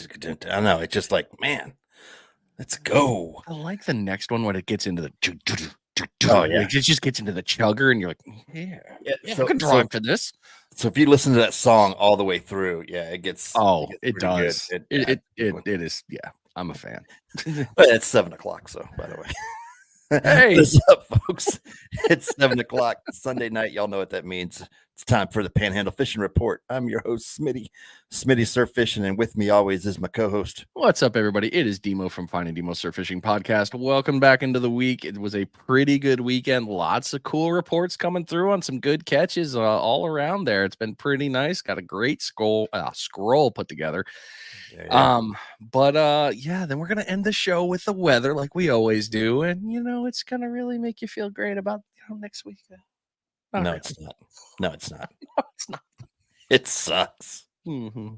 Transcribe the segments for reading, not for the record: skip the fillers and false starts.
don't know. It's just like, man, let's go. I like the next one when it gets into the. Oh, yeah. It just gets into the chugger, and you're like, I could drive to this. So if you listen to that song all the way through, it gets. Oh, it pretty does. good. It is. Yeah, I'm a fan. But it's 7:00. So by the way. Hey, what's up, folks? It's 7:00 Sunday night. Y'all know what that means. It's time for the Panhandle Fishing Report. I'm your host, Smitty Surf Fishing, and with me always is my co-host. What's up, everybody? It is Demo from Finding Demo Surf Fishing Podcast. Welcome back into the week. It was a pretty good weekend. Lots of cool reports coming through on some good catches all around there. It's been pretty nice. Got a great scroll put together. Then we're gonna end the show with the weather like we always do, and it's gonna really make you feel great about next week. No, it's not. No, it's not. It sucks. Mm-hmm.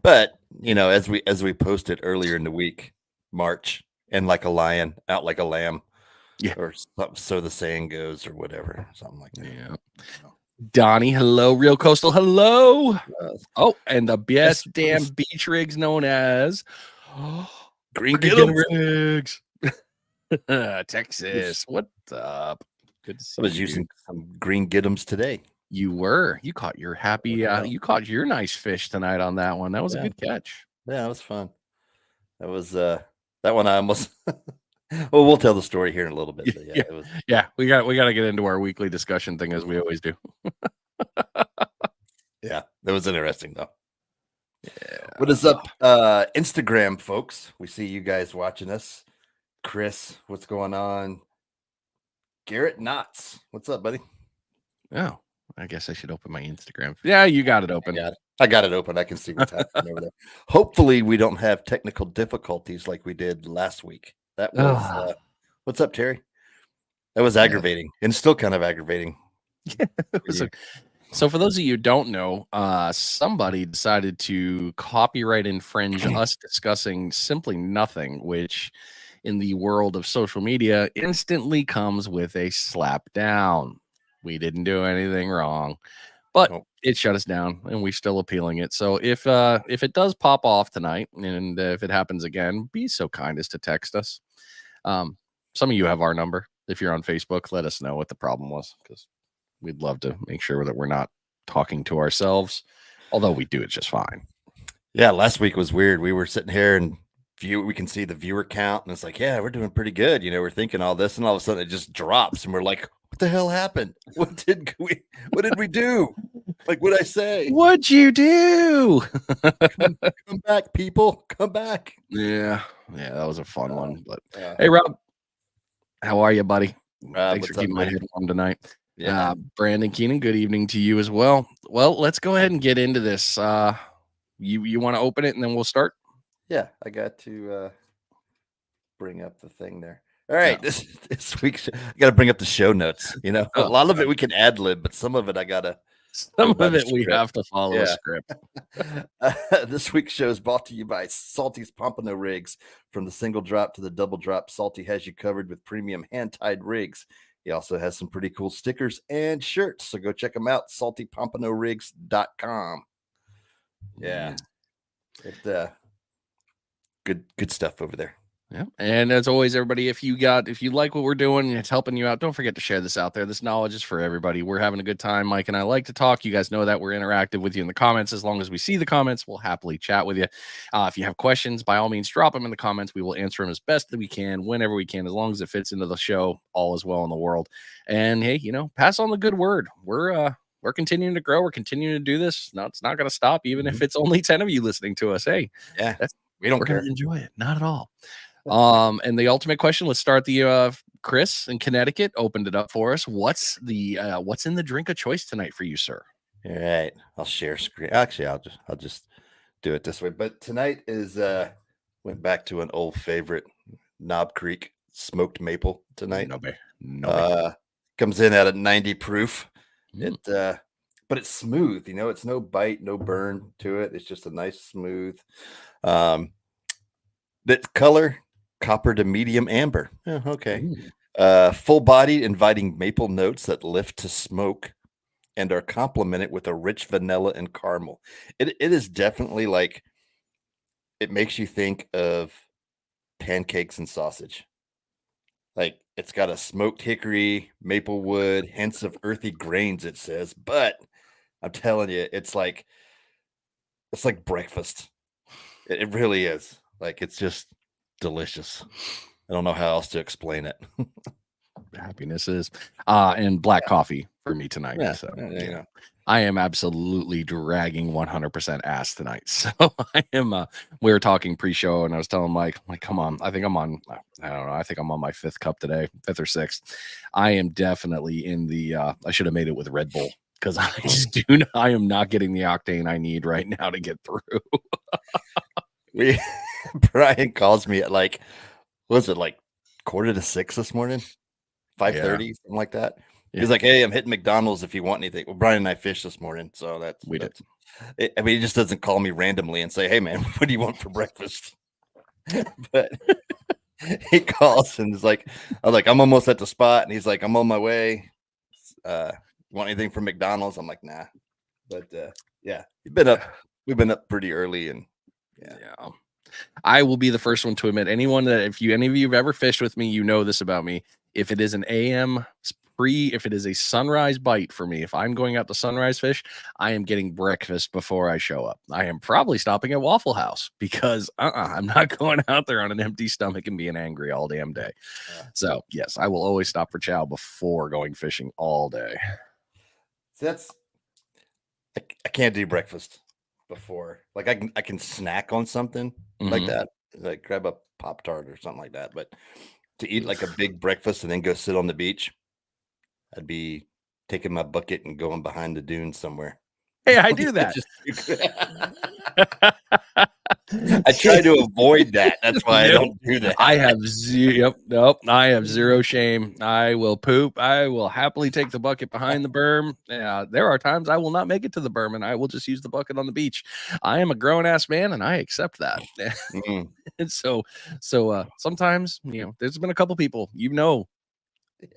But as we posted earlier in the week, March and like a lion, out like a lamb, or so the saying goes, or whatever, something like that. Yeah. Donnie, hello. Real Coastal, hello. And the best damn beach rigs known as Green Giddums rigs. Texas. What's up? Good to see you. I was using some Green Giddums today. You were. You caught your you caught your nice fish tonight on that one. That was a good catch. Yeah, that was fun. That was that one I almost well, we'll tell the story here in a little bit. But we got to get into our weekly discussion thing as we always do. Yeah, that was interesting though. Yeah. What is up, Instagram folks? We see you guys watching us. Chris, what's going on? Garrett Knotts, what's up, buddy? Oh, I guess I should open my Instagram. Yeah, you got it open. I got it open. I can see what's happening over there. Hopefully, we don't have technical difficulties like we did last week. That was what's up, Terry? That was aggravating, and still kind of aggravating. So for those of you who don't know, somebody decided to copyright infringe us discussing simply nothing, which in the world of social media instantly comes with a slap down. We didn't do anything wrong, but it shut us down, and we're still appealing it. So if it does pop off tonight, and if it happens again, be so kind as to text us. Some of you have our number. If you're on Facebook, let us know what the problem was, because we'd love to make sure that we're not talking to ourselves, although we do it just fine. Yeah, last week was weird. We were sitting here and we can see the viewer count, and it's like, yeah, we're doing pretty good. We're thinking all this, and all of a sudden it just drops, and we're like, what the hell happened? What did we do? Like, what'd I say? What'd you do? Come back, people. Come back. Yeah, that was a fun one. But hey, Rob, how are you, buddy? Thanks for keeping my head warm tonight. Yeah, Brandon Keenan, good evening to you as well. Well, let's go ahead and get into this. You want to open it and then we'll start? Yeah, I got to bring up the thing there. All right, this week's I got to bring up the show notes. A lot of it we can ad lib, but some of it I gotta. Some of it we have to follow a script. This week's show is brought to you by Salty's Pompano rigs. From the single drop to the double drop, Salty has you covered with premium hand-tied rigs. He also has some pretty cool stickers and shirts, so go check them out, saltypompanorigs.com. Yeah. Good stuff over there. Yeah. And as always, everybody, if you like what we're doing and it's helping you out, don't forget to share this out there. This knowledge is for everybody. We're having a good time. Mike and I like to talk. You guys know that we're interactive with you in the comments. As long as we see the comments, we'll happily chat with you. If you have questions, by all means, drop them in the comments. We will answer them as best that we can, whenever we can, as long as it fits into the show. All is well in the world. And hey, pass on the good word. We're continuing to grow. We're continuing to do this. No, it's not going to stop, even if it's only 10 of you listening to us. Hey, we don't care. We're going to enjoy it. Not at all. And the ultimate question, let's start the Chris in Connecticut opened it up for us. What's in the drink of choice tonight for you, sir? All right, I'll share screen. Actually, I'll just do it this way. But tonight is went back to an old favorite, Knob Creek smoked maple tonight. No, comes in at a 90 proof. But it's smooth, it's no bite, no burn to it. It's just a nice smooth. That color, copper to medium amber. Yeah, okay. Full-bodied, inviting maple notes that lift to smoke and are complemented with a rich vanilla and caramel. It is definitely like it makes you think of pancakes and sausage. Like it's got a smoked hickory, maple wood, hints of earthy grains, it says, but I'm telling you, it's like breakfast. It really is. Like it's just delicious. I don't know how else to explain it. Happiness is. And black coffee for me tonight. Yeah, So you know. I am absolutely dragging 100% ass tonight. So I am. We were talking pre-show, and I was telling Mike, I'm like, come on, I think I'm on. I don't know. I think I'm on my 5th cup today, 5th or 6th. I am definitely in the. I should have made it with Red Bull because I just do. I am not getting the octane I need right now to get through. We Brian calls me at like, what was it, like 5:45 this morning? 5:30, something like that. Yeah. He's like, "Hey, I'm hitting McDonald's if you want anything." Well, Brian and I fished this morning, so that's We did. I mean, he just doesn't call me randomly and say, "Hey, man, what do you want for breakfast?" But he calls and is like, I was like, "I'm almost at the spot," and he's like, "I'm on my way. Want anything from McDonald's?" I'm like, "Nah." But yeah, we've been up pretty early, and Yeah. I will be the first one to admit, anyone that any of you have ever fished with me, you know this about me. If it is an AM if it is a sunrise bite for me, if I'm going out to sunrise fish, I am getting breakfast before I show up. I am probably stopping at Waffle House because I'm not going out there on an empty stomach and being angry all damn day. So yes, I will always stop for chow before going fishing all day. so I can't do breakfast before. Like I can snack on something like that, like grab a Pop-Tart or something like that. But to eat like a big breakfast and then go sit on the beach, I'd be taking my bucket and going behind the dunes somewhere. Hey, I do that. I try to avoid that. That's why I don't do that. I have I have zero shame. I will poop. I will happily take the bucket behind the berm. There are times I will not make it to the berm and I will just use the bucket on the beach. I am a grown ass man and I accept that. And so sometimes, there's been a couple people,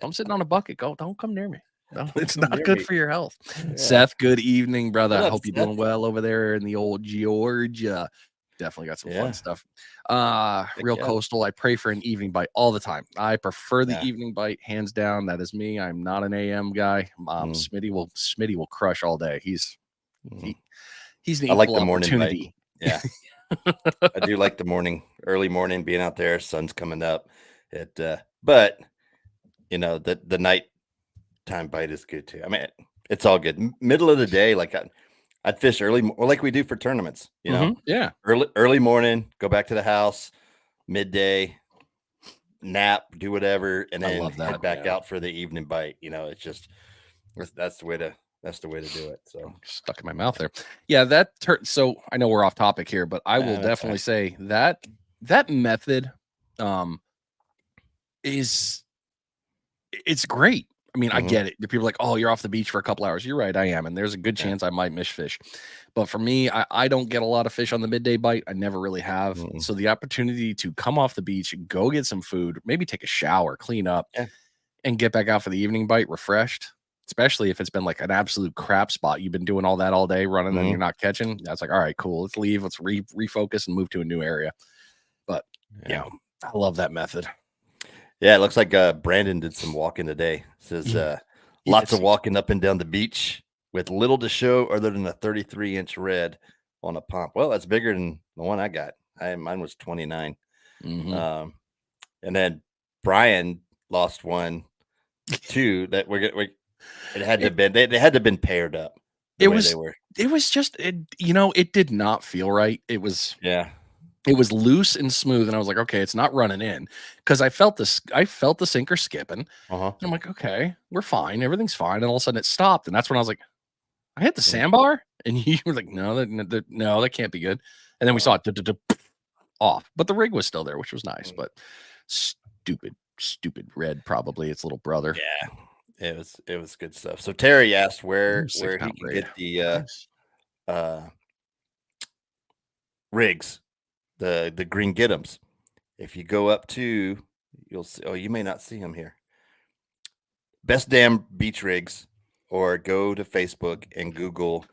I'm sitting on a bucket. Don't come near me. No, it's not good for your health. Yeah. Seth, good evening, brother. I hope you're doing well over there in the old Georgia. Definitely got some fun stuff. Real coastal. I pray for an evening bite all the time. I prefer the evening bite, hands down. That is me. I'm not an AM guy. Smitty will crush all day. He's an equal I like the morning opportunity. Bite. Yeah. I do like the early morning, being out there, sun's coming up. But the night time bite is good too. I mean, it's all good. Middle of the day, like I'd fish early, or like we do for tournaments. Yeah. Early morning, go back to the house, midday, nap, do whatever, and then head back out for the evening bite. It's just that's the way to do it. So stuck in my mouth there. Yeah, so I know we're off topic here, but I will definitely say that method it's great. I mean, I get it. People are like, "Oh, you're off the beach for a couple hours." You're right, I am, and there's a good chance I might miss fish. But for me, I don't get a lot of fish on the midday bite. I never really have. So the opportunity to come off the beach, go get some food, maybe take a shower, clean up, and get back out for the evening bite refreshed, especially if it's been like an absolute crap spot. You've been doing all that all day running and you're not catching. That's like, all right, cool. Let's leave. Let's refocus and move to a new area. But I love that method. Yeah, it looks like Brandon did some walking today. It says lots of walking up and down the beach with little to show other than a 33-inch red on a pump. Well, that's bigger than the one I got. Mine was 29. And then Brian lost one too that it had to have been they had to have been paired up. It was just it did not feel right. It was It was loose and smooth, and I was like, okay, it's not running in, because I felt the sinker skipping. And I'm like, okay, we're fine, everything's fine. And all of a sudden it stopped, and that's when I was like, I hit the sandbar, and you were like, no, that can't be good. And then we saw it off, but the rig was still there, which was nice. But stupid red, probably its little brother. Yeah, it was good stuff. So Terry asked where he can get the rigs. The green Git'ems. If you go up to, you'll see. Oh, you may not see them here. Best damn beach rigs, or go to Facebook and Google,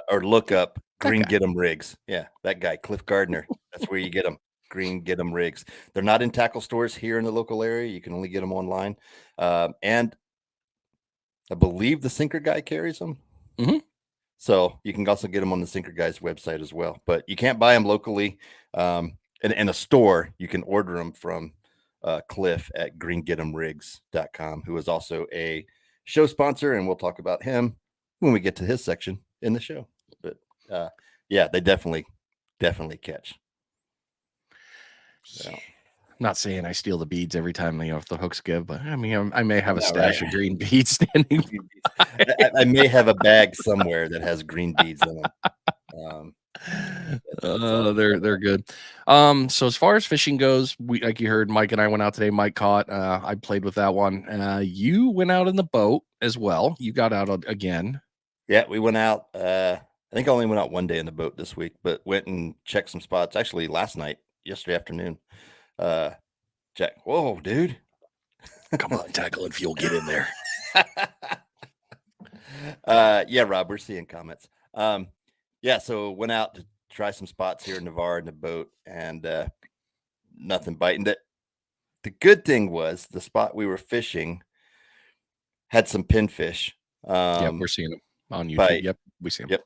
or look up green Git'em rigs. Yeah, that guy, Cliff Gardner. That's where you get them. Green Get 'em rigs. They're not in tackle stores here in the local area. You can only get them online. And I believe the Sinker Guy carries them. Mhm. So you can also get them on the Sinker Guy's website as well. But you can't buy them locally. In a store, you can order them from Cliff at greengetemrigs.com, who is also a show sponsor. And we'll talk about him when we get to his section in the show. But yeah, they definitely catch. Yeah. Not saying I steal the beads every time if the hooks give, but I mean I may have a stash of green beads standing. I may have a bag somewhere that has green beads in them. They're good. So as far as fishing goes, we like you heard Mike and I went out today. Mike caught. I played with that one. You went out in the boat as well. You got out again. Yeah, we went out. I think I only went out one day in the boat this week, but went and checked some spots. Actually, yesterday afternoon. Jack, whoa, dude. Come on, tackle and fuel, get in there. Yeah, Rob, we're seeing comments. Yeah, so went out to try some spots here in Navarre in the boat, and nothing biting. The good thing was the spot we were fishing had some pinfish. Yeah, we're seeing them on YouTube. Bite. Yep, we see them. Yep.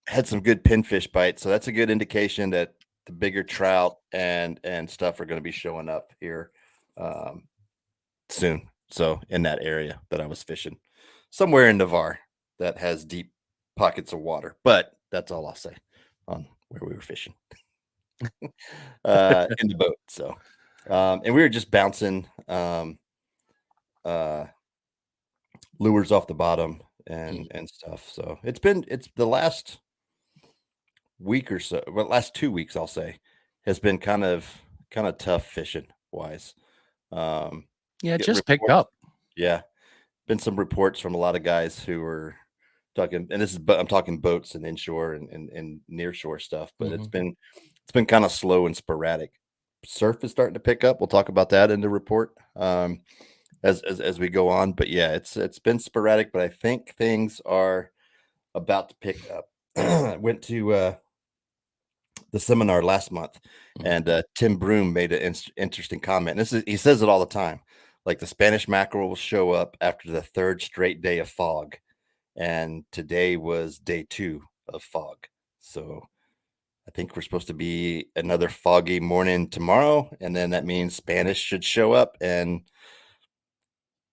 Had some good pinfish bites, so that's a good indication that the bigger trout and stuff are going to be showing up here soon. So in that area that I was fishing, somewhere in Navarre that has deep pockets of water, but that's all I'll say on where we were fishing in the boat. So and we were just bouncing lures off the bottom and stuff. So it's the last week or so, well, last 2 weeks I'll say, has been kind of tough fishing wise. Yeah, it just picked up. Yeah, been some reports from a lot of guys who were talking, and I'm talking boats and inshore and near shore stuff, but it's been kind of slow and sporadic. Surf is starting to pick up. We'll talk about that in the report as we go on. But yeah, it's been sporadic, but I think things are about to pick up. I went to the seminar last month, and Tim Broom made an interesting comment. He says it all the time, like the Spanish mackerel will show up after the third straight day of fog, and today was day 2 of fog. So I think we're supposed to be another foggy morning tomorrow, and then that means Spanish should show up, and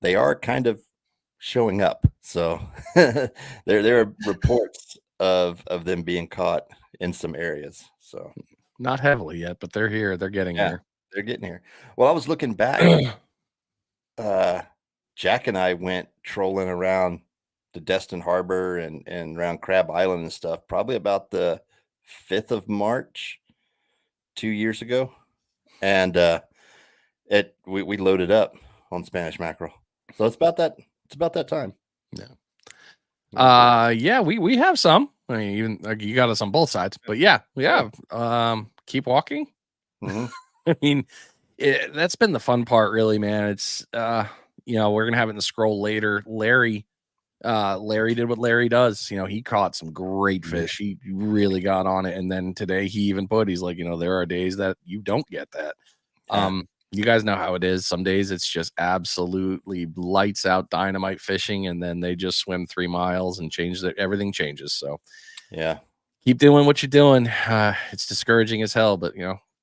they are kind of showing up. So there are reports of them being caught in some areas. So not heavily yet, but they're here. They're getting here. They're getting here. Well, I was looking back. Jack and I went trolling around the Destin Harbor and around Crab Island and stuff, probably about the 5th of March 2 years ago. And we loaded up on Spanish mackerel. So it's about that time. Yeah. Yeah, we have some. I mean, even you got us on both sides, but yeah, we have. Keep walking. Mm-hmm. I mean, that's been the fun part, really, man. It's we're gonna have it in the scroll later. Larry did what Larry does. He caught some great fish. He really got on it. And then today he even he's like, there are days that you don't get that. You guys know how it is. Some days it's just absolutely lights out dynamite fishing, and then they just swim 3 miles and everything changes. So yeah, keep doing what you're doing. It's discouraging as hell, but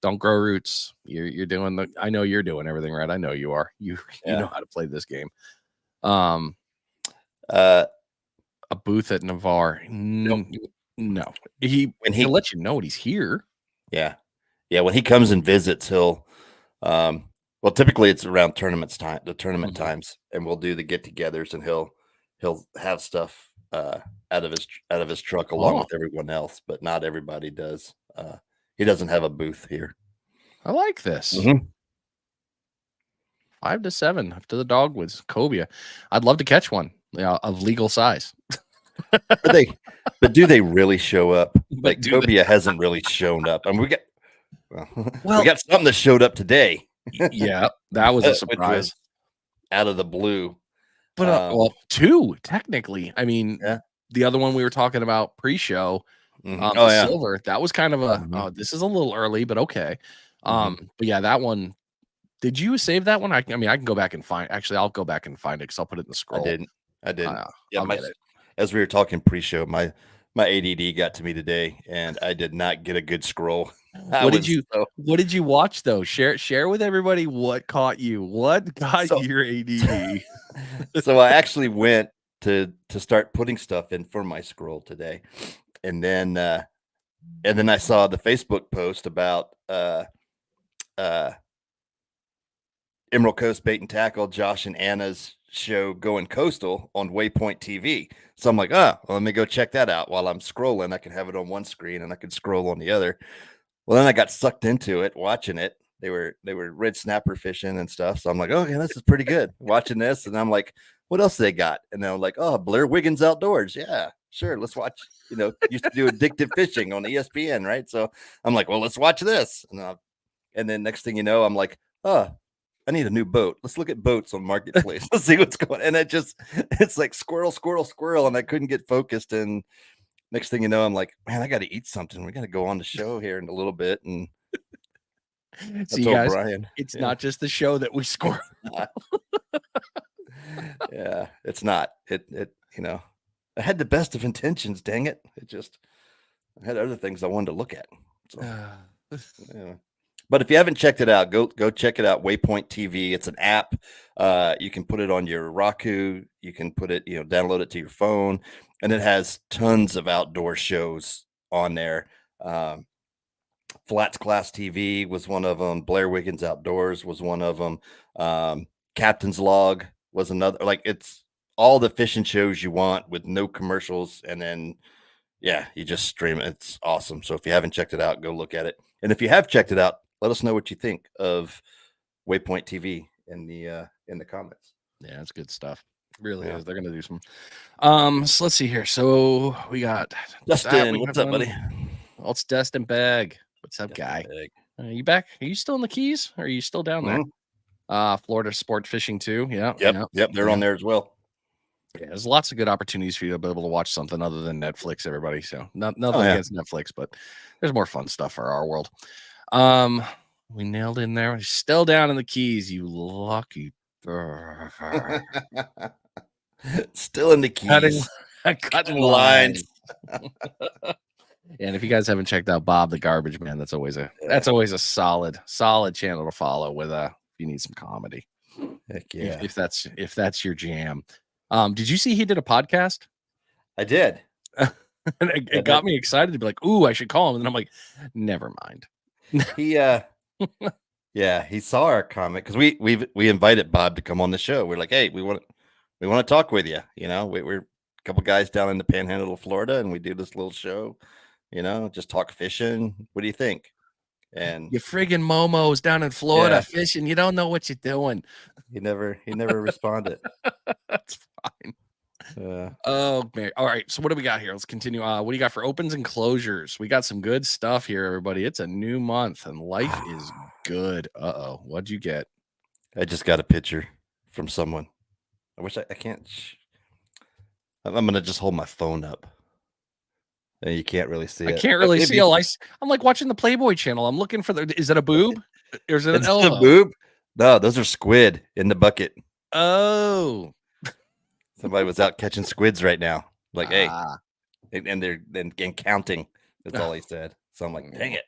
don't grow roots. You're doing I know you're doing everything right. I know you are. You know how to play this game. A booth at Navarre. No. He'll let you know when he's here. Yeah. When he comes and visits, he'll well, typically it's around tournament times, and we'll do the get-togethers, and he'll have stuff out of his truck along with everyone else, but not everybody does. He doesn't have a booth here. I like this. 5 to 7 after the dogwoods cobia. I'd love to catch one of legal size. But do they really show up? Like cobia hasn't really shown up. I mean, we got something that showed up today. Yeah, that was a surprise out of the blue. But 2 technically. I mean, the other one we were talking about pre-show, Oh The yeah. silver, that was kind of a, Mhm. oh, this is a little early, but okay. Mhm. But yeah, that one, did you save that one? I mean, I can go back and actually, I'll go back and find it because I'll put it in the I scroll. didn't. I didn't. Yeah, I'll get it. as we were talking pre-show, my ADD got to me today, and I did not get a good scroll. I What did was you what did you watch though? Share with everybody what caught you. What got so your ADD? so I actually went to start putting stuff in for my scroll today, and then I saw the Facebook post about uh Emerald Coast Bait and Tackle, Josh and Anna's show Going Coastal on Waypoint TV. So I'm like, oh, well, let me go check that out while I'm scrolling. I can have it on one screen and I can scroll on the other. Well, then I got sucked into it, watching it. They were red snapper fishing and stuff. So I'm like, okay, this is pretty good. Watching this, and I'm like, what else they got? And they're like, oh, Blair Wiggins Outdoors. Yeah, sure. Let's watch. Used to do addictive fishing on ESPN, right? So I'm like, well, let's watch this. And then next thing you know, I'm like, oh, I need a new boat. Let's look at boats on Marketplace. Let's see what's going on. And it's like squirrel, squirrel, squirrel. And I couldn't get focused. And next thing you know, I'm like, man, I got to eat something. We got to go on the show here in a little bit. And I See, told guys, Brian, it's yeah, not just the show that we score. yeah, it's not. I had the best of intentions. Dang it. I had other things I wanted to look at. So, yeah. But if you haven't checked it out, go check it out. Waypoint TV. It's an app. You can put it on your Roku. You can put it, download it to your phone, and it has tons of outdoor shows on there. Um, Flats Class TV was one of them. Blair Wiggins Outdoors was one of them. Captain's Log was another. Like, it's all the fishing shows you want with no commercials, and then yeah, you just stream it. It's awesome. So if you haven't checked it out, go look at it. And if you have checked it out, let us know what you think of Waypoint TV in the comments. Yeah, it's good stuff. Really Yeah. is. They're gonna do some. So let's see here. So we got that. Dustin, We got what's up, buddy? well, it's Destin Bag. What's up, Dustin guy? Big. You back? Are you still in the Keys? Or are you still down there? Florida sport fishing too. Yeah. Yep, they're on there as well. Yeah, there's lots of good opportunities for you to be able to watch something other than Netflix, everybody. So nothing yeah. against Netflix, but there's more fun stuff for our world. We nailed in there. Still down in the Keys, you lucky. Still in the Keys. Cutting lines. And if you guys haven't checked out Bob the Garbage Man, that's always a solid channel to follow with if you need some comedy. Heck yeah. If that's your jam. Did you see he did a podcast? I did. And it got me excited to be like, ooh, I should call him. And then I'm like, never mind. He yeah, he saw our comment because we invited Bob to come on the show. We're like, hey, we want to talk with you. We're a couple guys down in the Panhandle of Florida, and we do this little show. Just talk fishing. What do you think? And you friggin' momos down in Florida fishing. You don't know what you're doing. He never responded. That's fine. Oh man. All right. So what do we got here? Let's continue. What do you got for opens and closures? We got some good stuff here, everybody. It's a new month and life is good. Uh-oh. What'd you get? I just got a picture from someone. I wish I can't. I'm gonna just hold my phone up. And you can't really see it. I can't really see. I'm like watching the Playboy channel. I'm looking for is it a boob? Or is it an elbow? A boob? No, those are squid in the bucket. Oh. Somebody was out catching squids right now. Like, hey, and they're counting. That's all he said. So I'm like, dang it,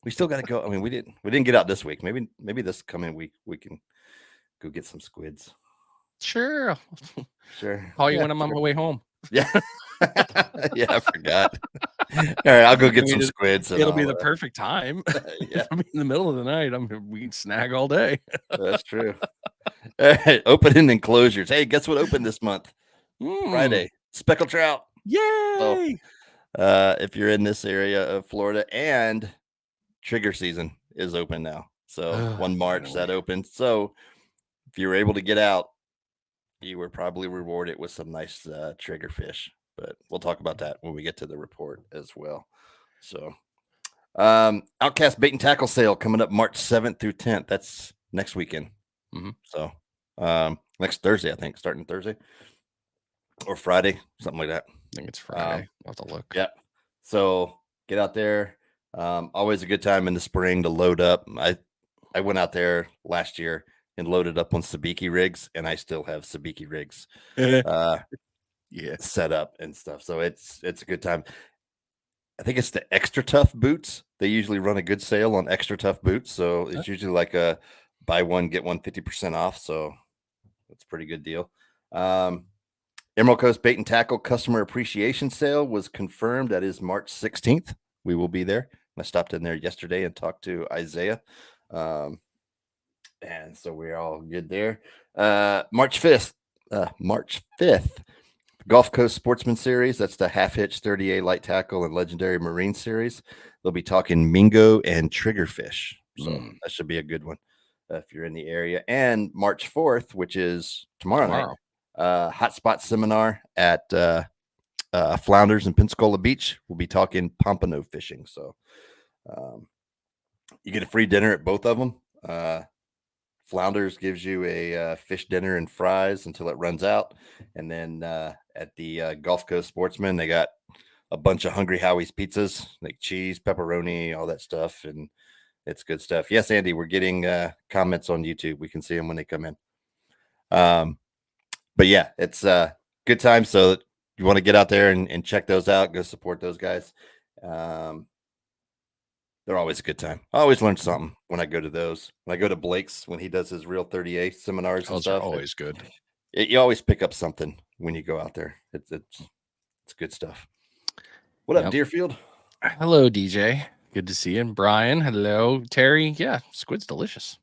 we still got to go. I mean, we didn't get out this week. Maybe this coming week we can go get some squids. Sure. Call you when I'm on my way home. Yeah. Yeah, I forgot. All right, I'll go get some squids. It'll be the perfect time. Yeah. I mean, in the middle of the night, we can snag all day. That's true. All right, opening and closures. Hey, guess what opened this month? Friday. Speckled trout. Yay! So, if you're in this area of Florida, and trigger season is open now. So 1 March that opened. So if you were able to get out, you were probably rewarded with some nice trigger fish. But we'll talk about that when we get to the report as well. So Outcast Bait and Tackle Sale coming up March 7th through 10th. That's next weekend. So next Thursday, I think, starting Thursday or Friday, something like that. I think it's Friday. I'll have to look. Yeah. So get out there. Always a good time in the spring to load up. I went out there last year and loaded up on sabiki rigs, and I still have sabiki rigs uh, Yeah. set up and stuff. So it's a good time. I think it's the extra tough boots. They usually run a good sale on extra tough boots. So it's usually like a buy one, get one 50% off. So that's a pretty good deal. Emerald Coast Bait and Tackle Customer Appreciation Sale was confirmed. That is March 16th. We will be there. I stopped in there yesterday and talked to Isaiah. And so we're all good there. March 5th. March 5th. Gulf Coast Sportsman Series. That's the half hitch 30A light tackle and legendary marine series. They'll be talking mingo and triggerfish. So that should be a good one if you're in the area. And March 4th, which is tomorrow night, hotspot seminar at Flounders in Pensacola Beach. We'll be talking pompano fishing. So you get a free dinner at both of them. Flounders gives you a fish dinner and fries until it runs out. And then at the Gulf Coast Sportsman, they got a bunch of Hungry Howie's pizzas, like cheese, pepperoni, all that stuff. And it's good stuff. Yes, Andy, we're getting comments on YouTube. We can see them when they come in. But yeah, it's a good time. So you want to get out there and check those out, go support those guys. They're always a good time. I always learn something when I go to those. When I go to Blake's, when he does his real 38 seminars and Those stuff, are always good. You always pick up something when you go out there. It's good stuff. What up, Deerfield? Hello, DJ. Good to see you. And Brian, hello. Terry, yeah, squid's delicious,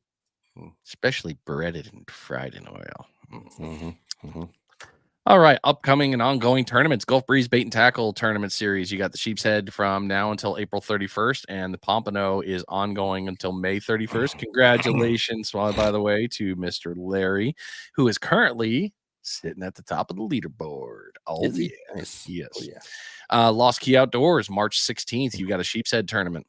especially breaded and fried in oil. All right, upcoming and ongoing tournaments. Gulf Breeze Bait and Tackle Tournament Series. You got the Sheep's Head from now until April 31st, and the Pompano is ongoing until May 31st. Congratulations, by the way, to Mr. Larry, who is currently sitting at the top of the leaderboard. Oh, yeah. Nice. Yes. Oh, yeah. Lost Key Outdoors, March 16th. You got a Sheep's Head tournament.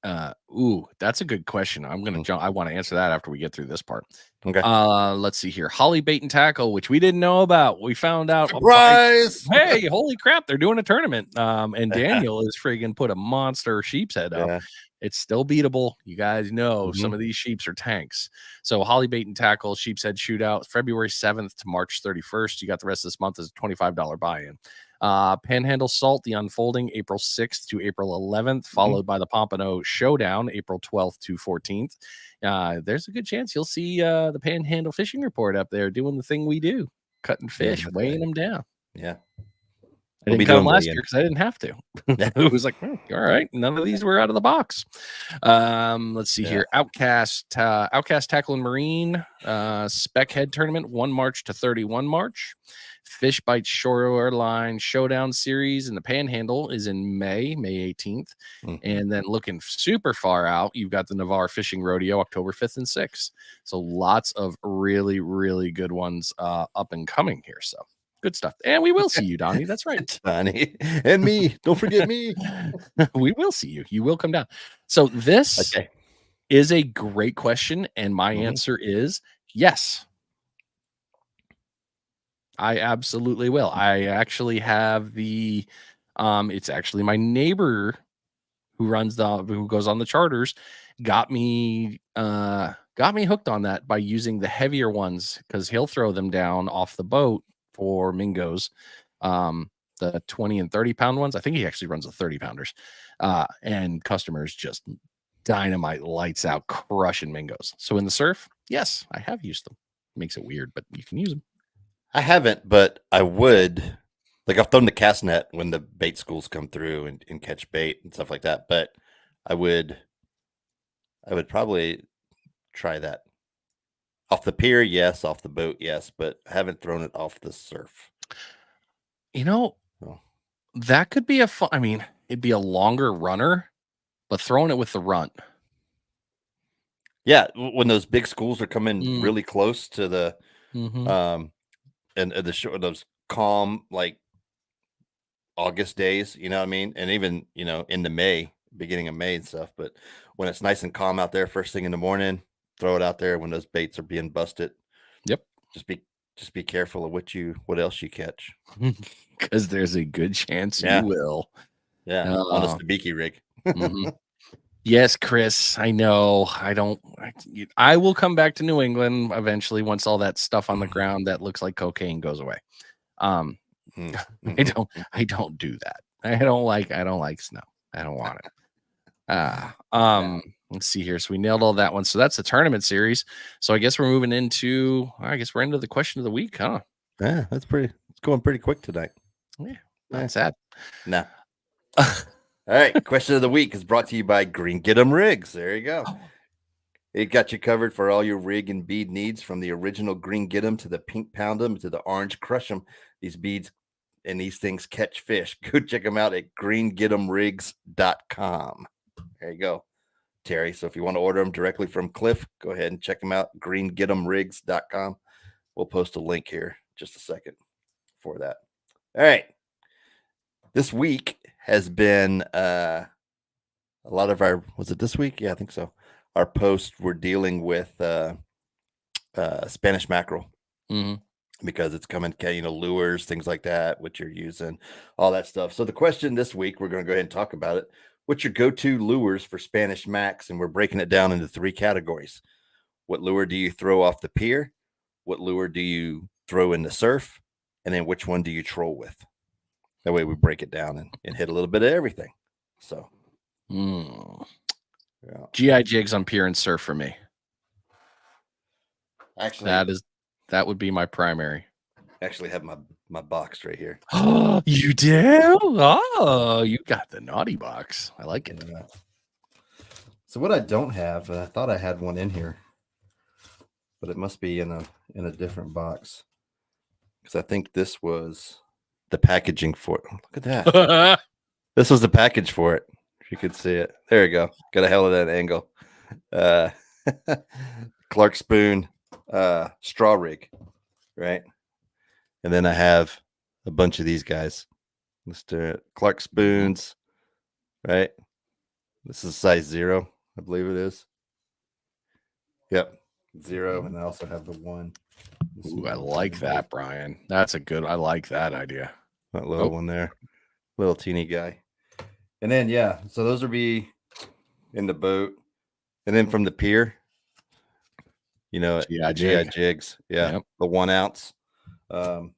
That's a good question. I'm gonna jump. I want to answer that after we get through this part. Okay. Let's see here. Holly Bait and Tackle, which we didn't know about. We found out. Surprise! Hey, holy crap! They're doing a tournament. And Daniel is friggin' put a monster sheep's head up. It's still beatable. You guys know some of these sheeps are tanks. So Holly Bait and Tackle Sheep's Head Shootout, February 7th to March 31st. You got the rest of this month as a $25 buy-in. Panhandle Salt, the unfolding, April 6th to April 11th, followed by the Pompano Showdown, April 12th to 14th. There's a good chance you'll see the Panhandle Fishing Report up there doing the thing we do, cutting fish, weighing them down. Yeah. I didn't cut them last year because I didn't have to. It was like, all right, none of these were out of the box. Let's see here. Outcast Tackle and Marine Spec Head Tournament, 1 March to 31 March. Fish Bites Shoreline Showdown Series in the Panhandle is in May 18th. And then looking super far out, you've got the Navarre Fishing Rodeo, October 5th and 6th. So lots of really, really good ones up and coming here. So good stuff. And we will see you, Donnie. That's right. Donnie. And me. Don't forget me. We will see you. You will come down. So this is a great question. And my answer is yes. I absolutely will. I actually have the it's actually my neighbor who goes on the charters got me hooked on that by using the heavier ones because he'll throw them down off the boat for mingos, the 20 and 30 pound ones. I think he actually runs the 30 pounders, and customers just dynamite, lights out, crushing mingos. So in the surf, yes, I have used them. Makes it weird, but you can use them. I haven't, but I would. Like I've thrown the cast net when the bait schools come through and catch bait and stuff like that. But I would probably try that. Off the pier, yes. Off the boat, yes. But I haven't thrown it off the surf. That could be it'd be a longer runner, but throwing it with the runt. Yeah, when those big schools are coming really close to the and the show, those calm like August days, you know what I mean? And even, into May, beginning of May and stuff. But when it's nice and calm out there first thing in the morning, throw it out there when those baits are being busted. Yep. Just be careful of what else you catch. Because there's a good chance you will. Yeah, on a sabiki rig. Mhm. Yes, Chris, I know. I will come back to New England eventually once all that stuff on the ground that looks like cocaine goes away. Um, I don't do that. I don't like snow. I don't want it. Yeah. Let's see here. So we nailed all that one. So that's the tournament series. So I guess we're moving into the question of the week, huh? Yeah, it's going pretty quick tonight. Yeah, not sad. Nah. All right. Question of the week is brought to you by Green Get 'em Rigs. There you go. It got you covered for all your rig and bead needs, from the original Green Get 'em to the Pink Pound 'em to the Orange Crush 'em. These beads and these things catch fish. Go check them out at greengetemrigs.com. There you go, Terry. So if you want to order them directly from Cliff, go ahead and check them out. greengetemrigs.com. We'll post a link here just a second for that. All right. This week has been a lot of our, was it this week? Yeah, I think so. Our posts were dealing with Spanish mackerel. Because it's coming, lures, things like that, what you're using, all that stuff. So the question this week, we're going to go ahead and talk about it. What's your go-to lures for Spanish Max? And we're breaking it down into 3 categories. What lure do you throw off the pier? What lure do you throw in the surf? And then which one do you troll with? That way we break it down and hit a little bit of everything. So yeah. GI jigs on pier and surf for me. Actually, that would be my primary. Actually have my box right here. Oh, you do? Oh, you got the naughty box. I like it. Yeah. So what I don't have, I thought I had one in here, but it must be in a different box, because I think this was the packaging for it. Look at that. This was the package for it. If you could see it. There you go. Got a hell of that angle. Clark Spoon straw rig, right? And then I have a bunch of these guys. Mr. Clark Spoons, right? This is size 0, I believe it is. Yep, 0, and I also have the 1. Ooh, I like that, Brian. That's a good. I like that idea. That little one there, little teeny guy. And then so those would be in the boat, and then from the pier, GI jigs, the 1 ounce. And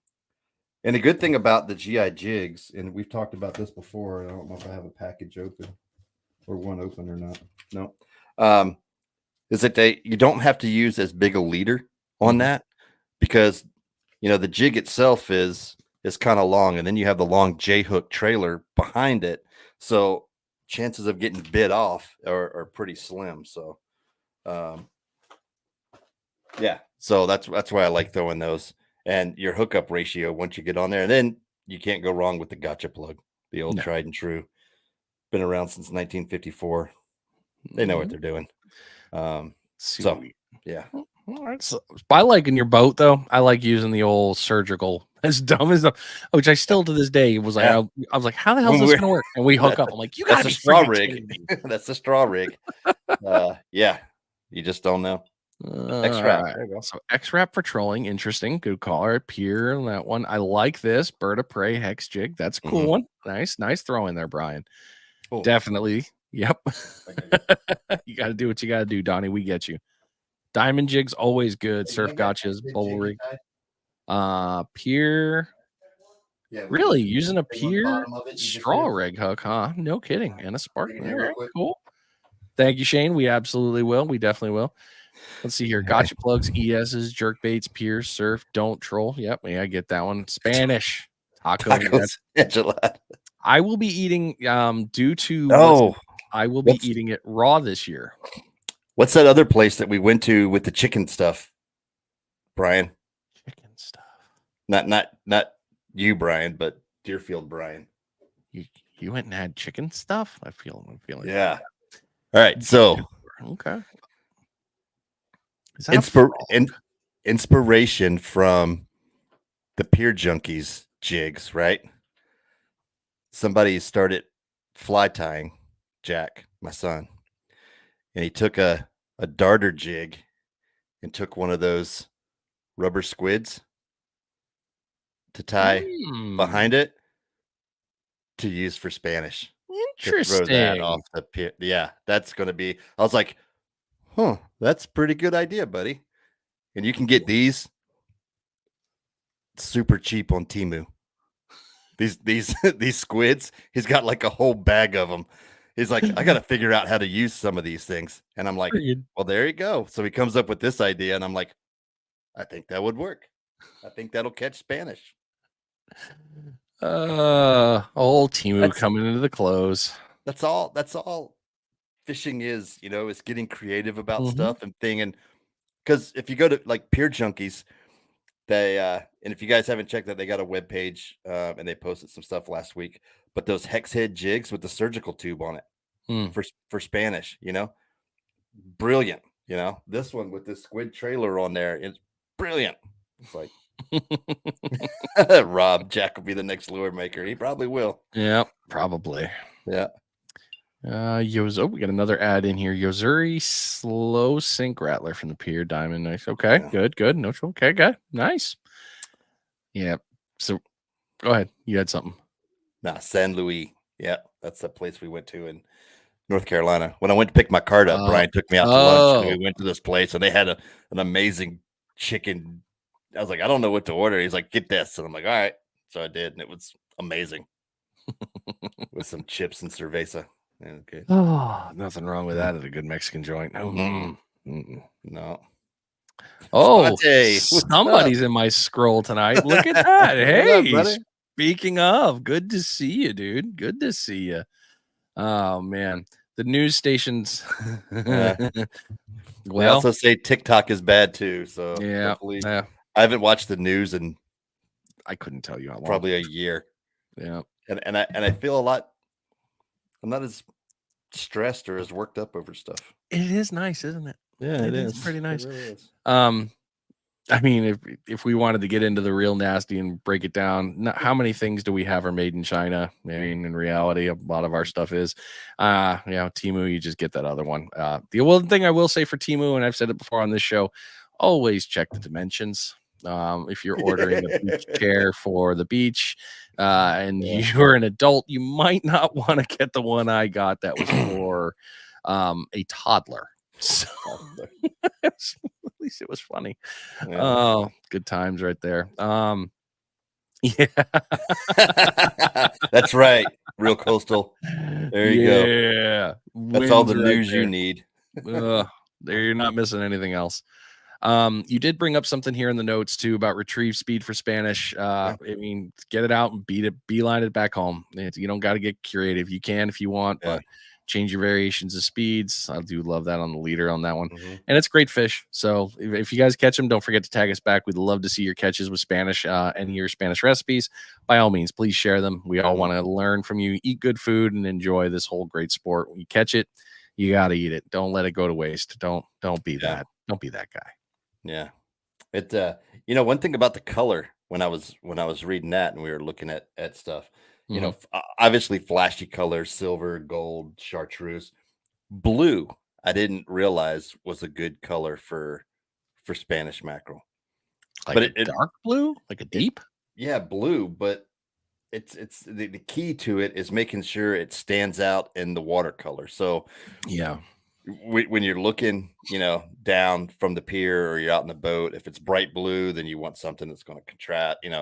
the good thing about the GI jigs, and we've talked about this before, I don't know if I have a package open or one open or not. No. Is that you don't have to use as big a leader on that, because the jig itself is kind of long, and then you have the long J-hook trailer behind it. So chances of getting bit off are pretty slim. So so that's why I like throwing those. And your hookup ratio, once you get on there, and then you can't go wrong with the gotcha plug, the old tried and true. Been around since 1954. They know what they're doing. So yeah. I like in your boat though. I like using the old surgical. As dumb as which I still to this day was like, I was like, how the hell is this gonna work? And we hook up. I'm like, you got to be straw rig. That's the straw rig. You just don't know. X-Wrap. There you go. So X-Wrap for trolling. Interesting. Good caller. Pier, that one. I like this. Bird of Prey hex jig. That's a cool one. Nice throw in there, Brian. Cool. Definitely. Yep. You got to do what you got to do, Donnie. We get you. Diamond jigs always good. Surf gotchas, bubble rig. Pier. Really using a pier straw rig hook, huh? No kidding. And a spark. All right, cool. Thank you, Shane. We absolutely will. We definitely will. Let's see here. Gotcha plugs, ESs, jerk baits, piers, surf, don't troll. Yep, I get that one. Spanish tacos. I will be eating due to I will be eating it raw this year. What's that other place that we went to with the chicken stuff, Brian? Chicken stuff. Not you, Brian, but Deerfield Brian. You went and had chicken stuff? I'm feeling. Yeah. All right. So okay. Inspiration from the Pier Junkies jigs, right? Somebody started fly tying, Jack, my son, and he took a darter jig and took one of those rubber squids to tie behind it to use for Spanish. to throw that off Interesting. the pier. Yeah, that's gonna be I was like, "Huh, that's a pretty good idea, buddy." And you can get these super cheap on Temu. These these squids, he's got like a whole bag of them. He's like, "I gotta figure out how to use some of these things." And I'm like, Friggin' "Well, there you go." So he comes up with this idea, and I'm like, "I think that would work. I think that'll catch Spanish." Old Timu That's coming into the close. that's all fishing is getting creative about Mhm. stuff and thing. And because if you go to like Pier Junkies, they and if you guys haven't checked that, they got a web page, and they posted some stuff last week. But those hex head jigs with the surgical tube on it Mm. for Spanish, brilliant. This one with this squid trailer on there is brilliant. It's like Rob Jack will be the next lure maker. He probably will. Yeah, probably. Yeah. We got another ad in here. Yozuri slow sink rattler from the Pier Diamond. Nice. Okay, Yeah. good. No trouble. Okay, good. Nice. Yeah. So go ahead. You had something. Nah, San Luis. Yeah, that's the place we went to in North Carolina. When I went to pick my cart up, Oh. Brian took me out to lunch, and we Oh. went to this place, and they had an amazing chicken. I was like, I don't know what to order. He's like, get this, and I'm like, all right. So I did, and it was amazing with some chips and cerveza. Yeah, okay. Oh, nothing wrong with Yeah. that at a good Mexican joint. Mm-mm. Mm-mm. No. Oh, Spate, what's up? somebody's in my scroll tonight. Look at that. What up, Hey, buddy? speaking of, good to see you, dude. Good to see you. Oh man, the news stations. Yeah. They Well, also say TikTok is bad too. So yeah, hopefully, yeah. I haven't watched the news in I couldn't tell you how long. probably a year, Yeah, and I feel a lot. I'm not as stressed or as worked up over stuff. it is nice, isn't it? Yeah, it It is is. pretty It nice. really is. Um, I mean, if we wanted to get into the real nasty and break it down, how many things do we have are made in China? I mean, in reality, a lot of our stuff is. Timu, you just get that other one. The one thing I will say for Timu, and I've said it before on this show, always check the dimensions. If you're ordering a beach chair for the beach, and Yeah. you're an adult, you might not want to get the one I got that was for a toddler. So at least it was funny. Yeah. Oh, good times right there. Yeah. That's right. Real coastal. There you go. Yeah. That's all Wins the right news you there. need. There you're not missing anything else. You did bring up something here in the notes too about retrieve speed for Spanish. Yeah. I mean, get it out and beat it, beeline it back home. You don't got to get creative. You can if you want, Yeah. but change your variations of speeds. I do love that on the leader on that one. Mhm. And it's great fish. So if you guys catch them, don't forget to tag us back. We'd love to see your catches with Spanish and your Spanish recipes. By all means, please share them. We all Mhm. want to learn from you, eat good food, and enjoy this whole great sport. When you catch it, you got to eat it. Don't let it go to waste. Don't be Yeah. that. Don't be that guy. Yeah. It one thing about the color when I was reading that and we were looking at stuff, Mhm. obviously flashy colors, silver, gold, chartreuse, blue. I didn't realize was a good color for Spanish mackerel. Like But a dark blue, like a it deep. yeah, blue, but it's the key to it is making sure it stands out in the watercolor. So Yeah. when you're looking, down from the pier or you're out in the boat, if it's bright blue, then you want something that's going to contrast, and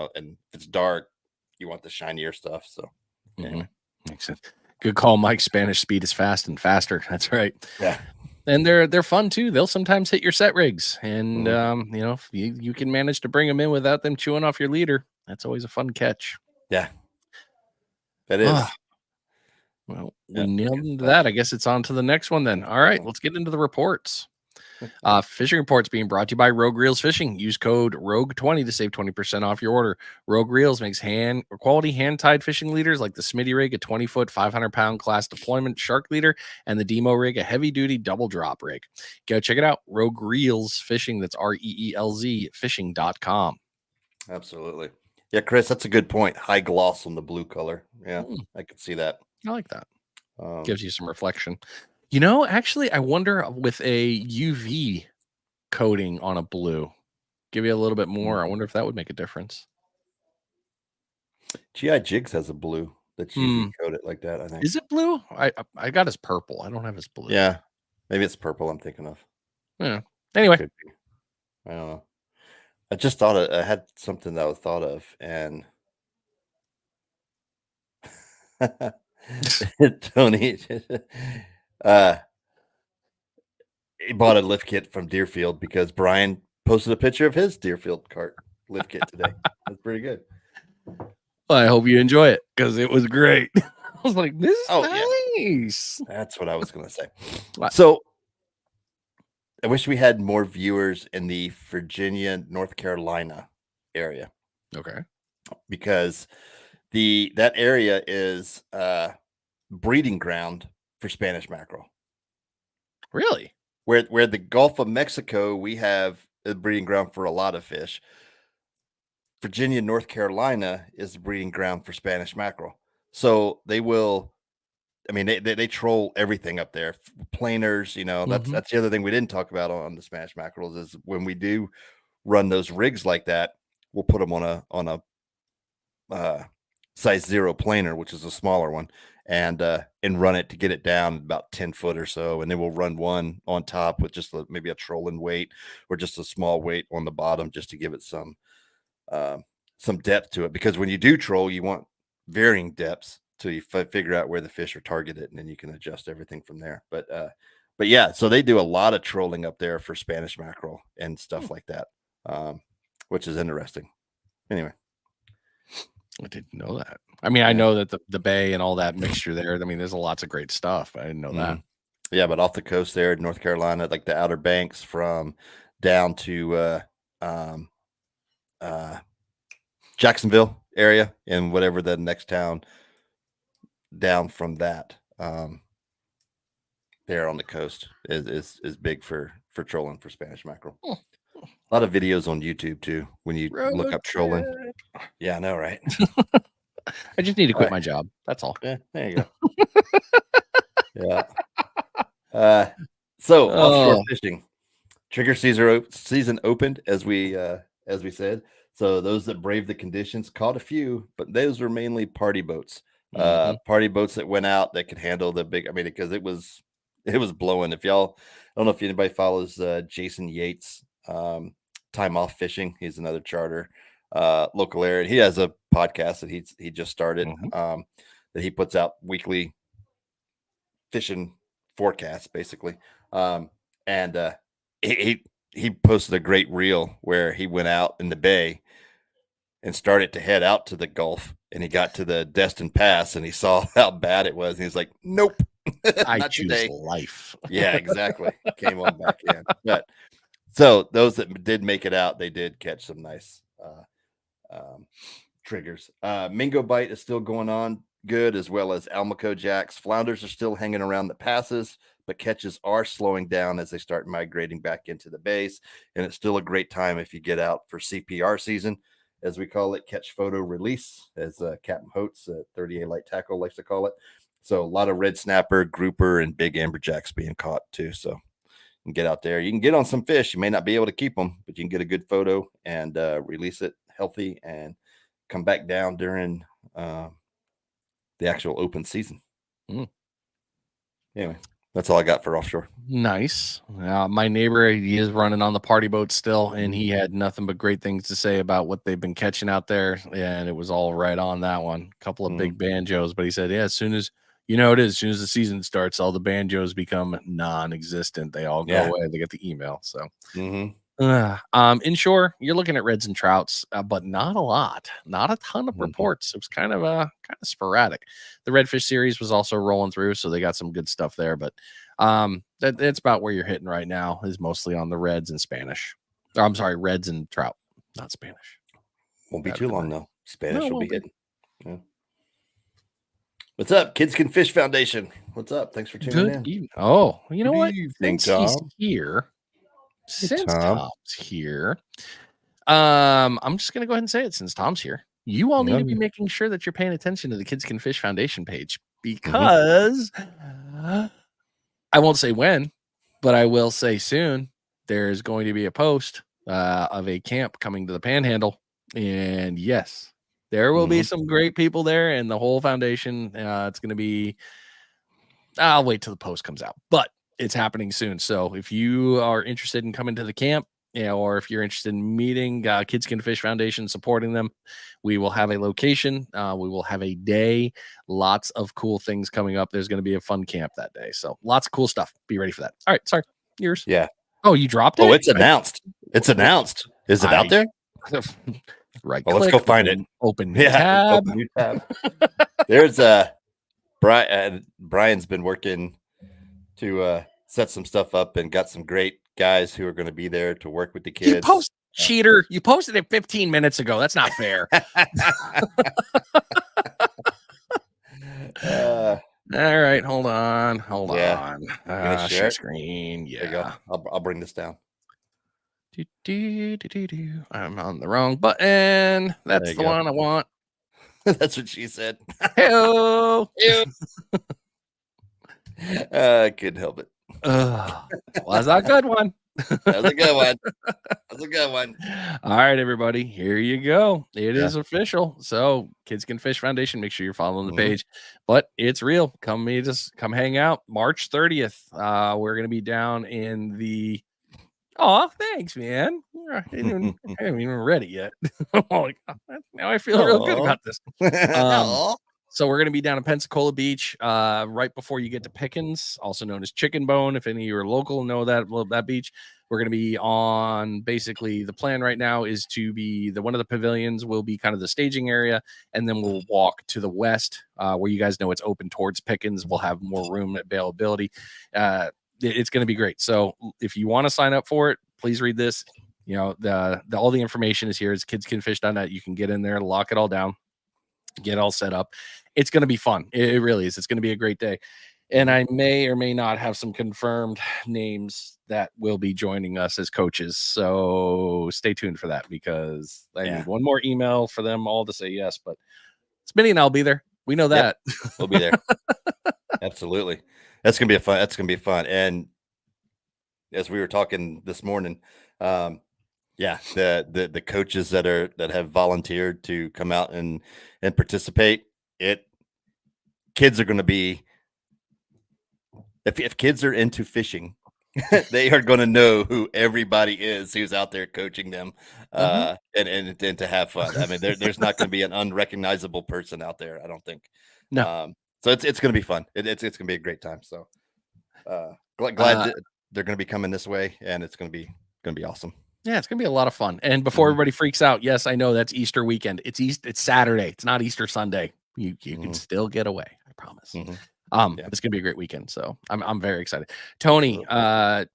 if it's dark, you want the shinier stuff. So Hmm. anyway, Makes sense. Good call, Mike. Spanish speed is fast and faster. That's right. yeah. And they're fun too. They'll sometimes hit your set rigs, and Mhm. if you can manage to bring them in without them chewing off your leader. That's always a fun catch. Yeah, that Ah, is. well, we Yeah, nailed good into stuff. that. I guess it's on to the next one then. All right, let's get into the reports. Fishing reports being brought to you by Rogue Reels Fishing. Use code Rogue20 to save 20% off your order. Rogue Reels makes quality hand tied fishing leaders like the Smitty rig, a 20-foot, 500-pound class deployment shark leader, and the Demo rig, a heavy duty double drop rig. Go check it out. Rogue Reels Fishing. That's REELZ fishing.com. Absolutely. Yeah, Chris, that's a good point. High gloss on the blue color. Yeah, Hmm, I could see that. I like that. Um, Gives you some reflection. Actually, I wonder with a UV coating on a blue, give you a little bit more. I wonder if that would make a difference. GI Jigs has a blue. That UV coat it like that, I think. Is it blue? I got his purple. I don't have his blue. Yeah. Maybe it's purple I'm thinking of. Yeah. It Anyway, could be. I don't know. I just thought I had something that I thought of, and Tony, uh, he bought a lift kit from Deerfield because Brian posted a picture of his Deerfield cart lift kit today. That's pretty good. I hope you enjoy it because it was great. I was like, this is nice. That's what I was going to say. What? So I wish we had more viewers in the Virginia, North Carolina area, Okay. because that area is breeding ground for Spanish mackerel. Really? Where the Gulf of Mexico, we have a breeding ground for a lot of fish. Virginia, North Carolina is the breeding ground for Spanish mackerel. So they will, I mean, they troll everything up there. Planers, that's the other thing we didn't talk about on the Spanish mackerels is when we do run those rigs like that, we'll put them on a size 0 planer, which is a smaller one, and run it to get it down about 10 foot or so, and then we'll run one on top with just maybe a trolling weight or just a small weight on the bottom just to give it some depth to it, because when you do troll, you want varying depths till you figure out where the fish are targeted, and then you can adjust everything from there. But yeah, so they do a lot of trolling up there for Spanish mackerel and stuff like that, which is interesting. Anyway, I didn't know that. I mean, I know that the bay and all that mixture there. I mean, there's lots of great stuff. I didn't know that. Yeah, but off the coast there, North Carolina, like the Outer Banks from down to Jacksonville area, and whatever the next town down from that, there on the coast is big for trolling for Spanish mackerel. A lot of videos on YouTube too when you look up trolling. Yeah, I know, right? I just need to quit my job. That's all. Yeah, there you go. Yeah. So offshore fishing, trigger season opened as we said. So those that braved the conditions caught a few, but those were mainly party boats. Party boats that went out that could handle the big. I mean, because it was blowing. If y'all, I don't know if anybody follows Jason Yates, Time Off Fishing. He's another charter local area. He has a podcast that he just started that he puts out weekly fishing forecasts, basically. And he posted a great reel where he went out in the bay and started to head out to the Gulf, and he got to the Destin Pass and he saw how bad it was, and he's like, nope. I choose life. Yeah, exactly. Came on back in. But so those that did make it out, they did catch some nice triggers. Mingo bite is still going on good, as well as Almaco jacks. Flounders are still hanging around the passes, but catches are slowing down as they start migrating back into the bays. And it's still a great time if you get out for CPR season, as we call it, catch photo release, as Captain Holtz, 30A light tackle, likes to call it. So a lot of red snapper, grouper, and big amberjacks being caught too. So you can get out there. You can get on some fish. You may not be able to keep them, but you can get a good photo and release it healthy and come back down during the actual open season. Anyway, that's all I got for offshore. Nice. My neighbor, he is running on the party boat still, and he had nothing but great things to say about what they've been catching out there, and it was all right on that one. A couple of big banjos, but he said, yeah, as soon as as soon as the season starts, all the banjos become non-existent. They all go away. They get the email. So inshore, you're looking at reds and trouts, but not a lot, not a ton of reports. It was kind of sporadic. The redfish series was also rolling through, so they got some good stuff there, but that's about where you're hitting right now, is mostly on the reds and Spanish. Or, I'm sorry, reds and trout, not Spanish. Won't be too long though. Spanish will be hitting. Yeah. What's up, Kids Can Fish Foundation? What's up? Thanks for tuning in. Oh, you know what? Since he's here, since Tom's here, I'm just gonna go ahead and say it. Since Tom's here, you all need to be making sure that you're paying attention to the Kids Can Fish Foundation page, because I won't say when, but I will say soon. There's going to be a post of a camp coming to the Panhandle, and yes, There will be some great people there, and the whole foundation. It's going to be. I'll wait till the post comes out, but it's happening soon. So if you are interested in coming to the camp, or if you're interested in meeting Kids Can Fish Foundation, supporting them, we will have a location. We will have a day. Lots of cool things coming up. There's going to be a fun camp that day. So lots of cool stuff. Be ready for that. All right. Sorry. Yours. Yeah. Oh, you dropped it? Oh, it's announced. It's announced. Is it out there? Right. Well, let's go find it. Open new tab. Open new tab. There's Brian's been working to set some stuff up and got some great guys who are going to be there to work with the kids. Cheater. You posted it 15 minutes ago. That's not fair. All right, hold on. Share screen. Yeah, there you go. I'll bring this down. I'm on the wrong button. That's the one I want. That's what she said. Hello. Couldn't help it. Was a good one. That was a good one. That's a good one. All right, everybody. Here you go. It is official. So, Kids Can Fish Foundation. Make sure you're following the page. But it's real. Come hang out. March 30th. We're gonna be down in the. Oh, thanks, man. I haven't even read it yet. Now I feel real good about this. So we're going to be down in Pensacola Beach, right before you get to Pickens, also known as Chicken Bone. If any of you are local, know that beach. We're going to be on, basically, the plan right now is to be one of the pavilions will be kind of the staging area, and then we'll walk to the west, where you guys know it's open towards Pickens. We'll have more room availability. It's going to be great. So if you want to sign up for it, please read this. All the information is here. It's kidscanfish.net. You can get in there, lock it all down, get all set up. It's going to be fun. It really is. It's going to be a great day. And I may or may not have some confirmed names that will be joining us as coaches. So stay tuned for that, because I need one more email for them all to say yes. But Smitty and I'll be there. We know that. Yep, we'll be there. Absolutely. That's going to be fun. And as we were talking this morning, the coaches that have volunteered to come out and participate, kids are going to be, if kids are into fishing, they are going to know who everybody is who's out there coaching them, and to have fun. I mean, there's not going to be an unrecognizable person out there, I don't think. No. So it's going to be fun. It's going to be a great time. So glad they're going to be coming this way, and it's going to be awesome. Yeah, it's going to be a lot of fun. And before everybody freaks out, yes, I know that's Easter weekend. It's Saturday. It's not Easter Sunday. You can still get away. I promise. It's going to be a great weekend. So I'm very excited. Tony, are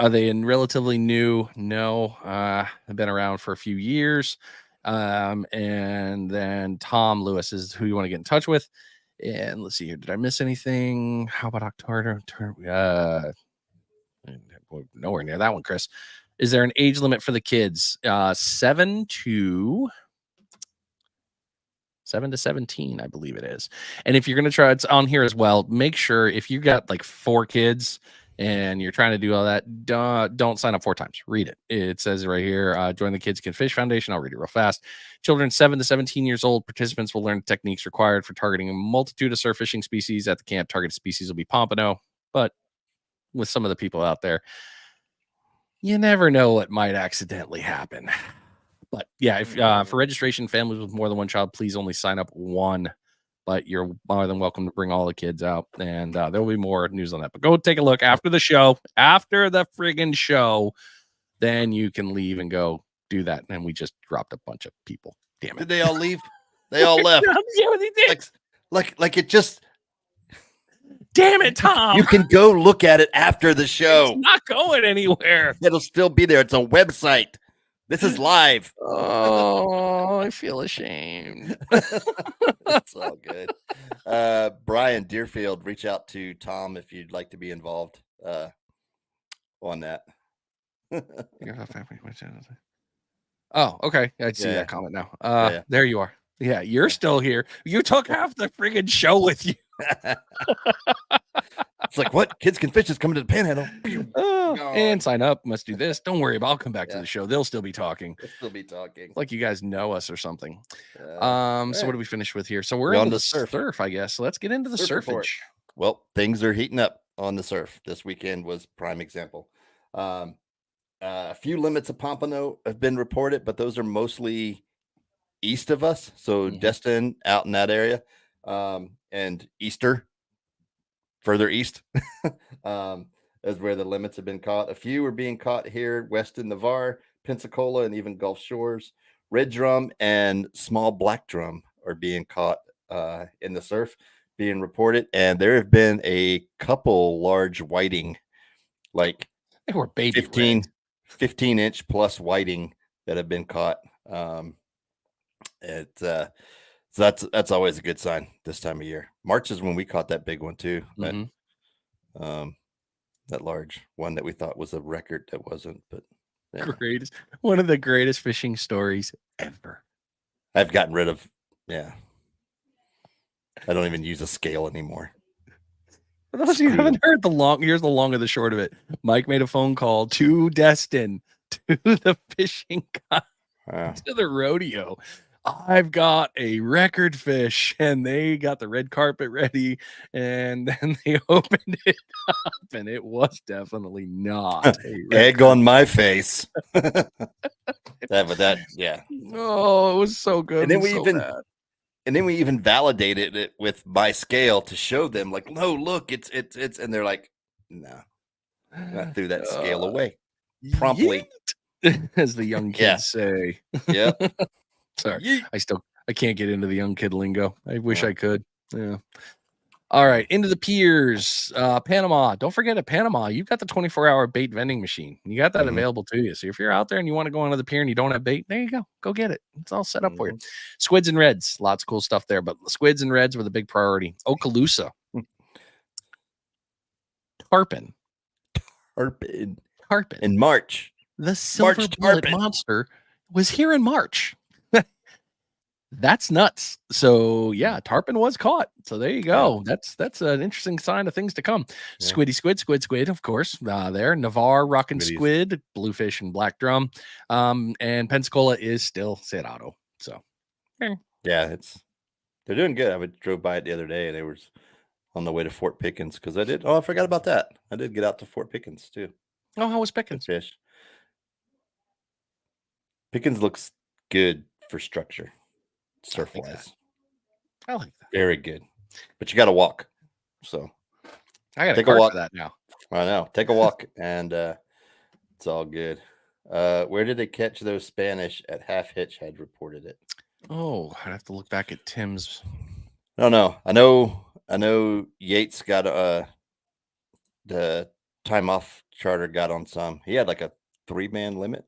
they relatively new? No, I've been around for a few years. And then Tom Lewis is who you want to get in touch with. And let's see here. Did I miss anything? How about October? Nowhere near that one, Chris. Is there an age limit for the kids? 7 to 17, I believe it is. And if you're going to try, it's on here as well. Make sure if you got like 4 kids and you're trying to do all that, don't sign up 4 times. Read it. It says right here, join the Kids Can Fish Foundation. I'll read it real fast. Children 7 to 17 years old. Participants will learn techniques required for targeting a multitude of surf fishing species. At the camp, targeted species will be pompano. But with some of the people out there, you never know what might accidentally happen. But yeah, if for registration, families with more than 1 child, please only sign up 1. But you're more than welcome to bring all the kids out, and there will be more news on that. But go take a look after the show, after the friggin' show. Then you can leave and go do that. And we just dropped a bunch of people. Damn it! Did they all leave? They all left. Yeah, they did. Like it just. Damn it, Tom! You can go look at it after the show. It's not going anywhere. It'll still be there. It's a website. This is live. Oh, I feel ashamed. That's all good. Brian Deerfield, reach out to Tom if you'd like to be involved on that. Oh, okay. I see that comment now. There you are. Yeah, you're still here. You took half the friggin' show with you. It's like, what? Kids Can Fish is coming to the Panhandle. Oh, Oh, and sign up. Must do this. Don't worry about. I'll come back to Yeah. the show. They'll still be talking. We'll still be talking. Like you guys know us or something. All So what right. do we finish with here? So we're We're on into the the surf. I guess. So let's get into the Surf report. surfage. Well, things are heating up on the surf. This weekend was prime example. A few limits of Pompano have been reported, but those are mostly east of us. So Destin out in that area, and Easter further east is where the limits have been caught. A few are being caught here west in Navarre, Pensacola, and even Gulf Shores. Red drum and small black drum are being caught in the surf, being reported, and there have been a couple large whiting, like They were baby 15-inch plus whiting that have been caught. So that's always a good sign this time of year. March is when we caught that big one too. That large one that we thought was a record that wasn't. But yeah. One of the greatest fishing stories ever. I've gotten rid of. Yeah, I don't even use a scale anymore. For those of you who haven't heard here's the long and the short of it. Mike made a phone call to Destin, to the fishing guy, to the rodeo. I've got a record fish, and they got the red carpet ready, and then they opened it up, and it was definitely not egg on my face. Yeah. Oh, it was so good. And then we even validated it with my scale to show them, like, no, look, it's, and they're like, no, I threw that scale away promptly, as the young kids say. Yeah. Sorry, I can't get into the young kid lingo. I wish I could. Yeah. All right, into the piers. Panama. Don't forget, at Panama, you've got the 24-hour bait vending machine. You got that available to you. So if you're out there and you want to go onto the pier and you don't have bait, there you go. Go get it. It's all set up for you. Squids and reds. Lots of cool stuff there, but squids and reds were the big priority. Okaloosa. Tarpon. In March. The silver bullet monster was here in March. That's nuts. So yeah, tarpon was caught. So there you go. Yeah. That's an interesting sign of things to come. Yeah. Squid, of course. There, Navarre rocking squid, bluefish, and black drum. And Pensacola is still Cerrado. So yeah, they're doing good. I drove by it the other day, and they were on the way to Fort Pickens because I did. Oh, I forgot about that. I did get out to Fort Pickens too. Oh, how was Pickens? Fish. Pickens looks good for structure. Surf wise, I like that. Very good, but you got to walk. So I got to take a walk for that now. I know. Take a walk, and it's all good. Where did they catch those Spanish at Half Hitch? Had reported it. Oh, I'd have to look back at Tim's. No. I know. Yates got the time off charter got on some. He had like a 3-man limit.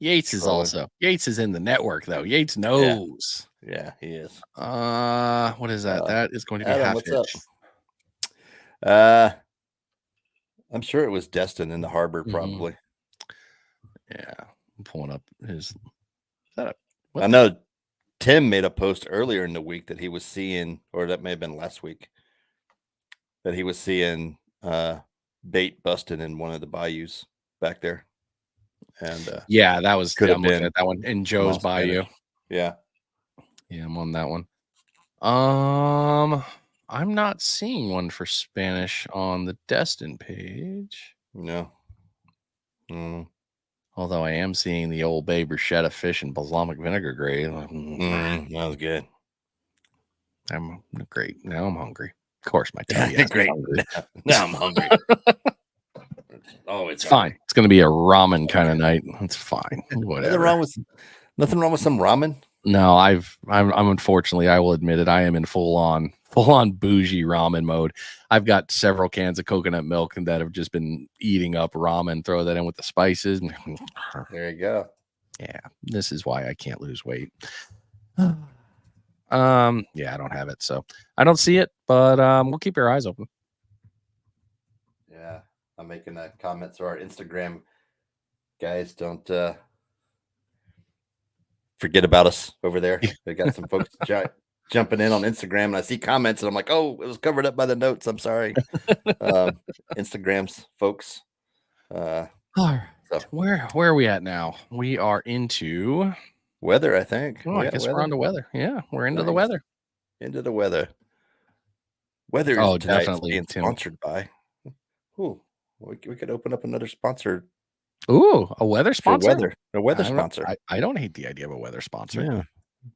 Yates is also Yates is in the network though. Yates knows. Yeah, he is. What is that? That is going to be Half Hitch. I'm sure it was Destin in the harbor, probably. Yeah, I'm pulling up his. I know Tim made a post earlier in the week that he was seeing, or that may have been last week, that he was seeing bait busting in one of the bayous back there. And yeah, that was I'm looking at that one in Joe's bayou. Yeah, I'm on that one. I'm not seeing one for Spanish on the Destin page. No. Although I am seeing the Old Bay bruschetta fish and balsamic vinegar grade. That was good. I'm great. Now I'm hungry. Of course, my tummy is great. Hungry. Now I'm hungry. It's fine. It's going to be a ramen kind of night. It's fine. Whatever. Nothing wrong with some ramen. No, I'm unfortunately, I will admit it. I am in full on bougie ramen mode. I've got several cans of coconut milk that have just been eating up ramen. Throw that in with the spices. There you go. Yeah, this is why I can't lose weight. Yeah, I don't have it, so I don't see it. But we'll keep your eyes open. Yeah, I'm making a comment so our Instagram guys don't forget about us over there. They got some folks jumping in on Instagram and I see comments and I'm like, oh, it was covered up by the notes. I'm sorry. Instagrams, folks. All right. So Where are we at now? We are into. weather, I think. Oh, We I got guess we're on to weather. Yeah, we're into the Nice. weather. Into the weather. Weather is Oh, tight. It's definitely, being Tim. sponsored by. Ooh, we could open up another sponsor Ooh, a weather for sponsor? weather. A weather sponsor. I don't hate the idea of a weather sponsor. Yeah.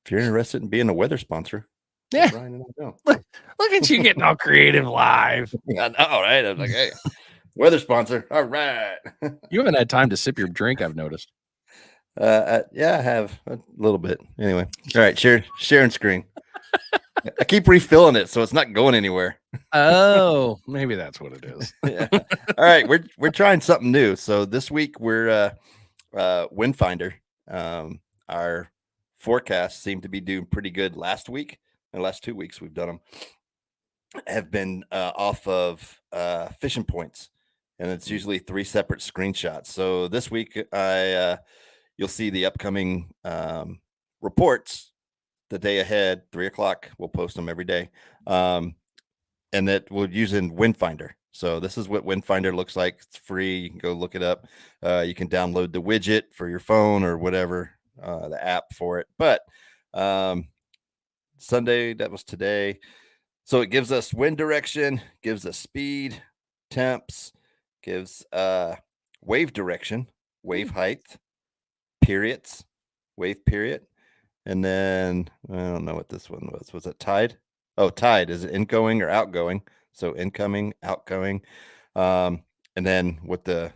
If you're interested in being a weather sponsor, Yeah. Brian and I know. Look at you getting all creative live. I know, right? I was like, hey, weather sponsor. All right. You haven't had time to sip your drink, I've noticed. Yeah, I have a little bit. Anyway, all right, sharing screen. I keep refilling it, so it's not going anywhere. Oh, maybe that's what it is. Yeah. All right, we're trying something new. So this week we're Windfinder. Our forecasts seem to be doing pretty good last week. The last 2 weeks we've done them have been off of fishing points, and it's usually 3 separate screenshots. So this week you'll see the upcoming reports the day ahead, 3:00. We'll post them every day. And that we're using Windfinder. So this is what Windfinder looks like. It's free. You can go look it up. You can download the widget for your phone or whatever, the app for it. But Sunday, that was today. So it gives us wind direction, gives us speed, temps, gives wave direction, wave height, periods, wave period. And then I don't know what this one was. Was it tide? Oh, tide. Is it incoming or outgoing? So incoming, outgoing. And then what the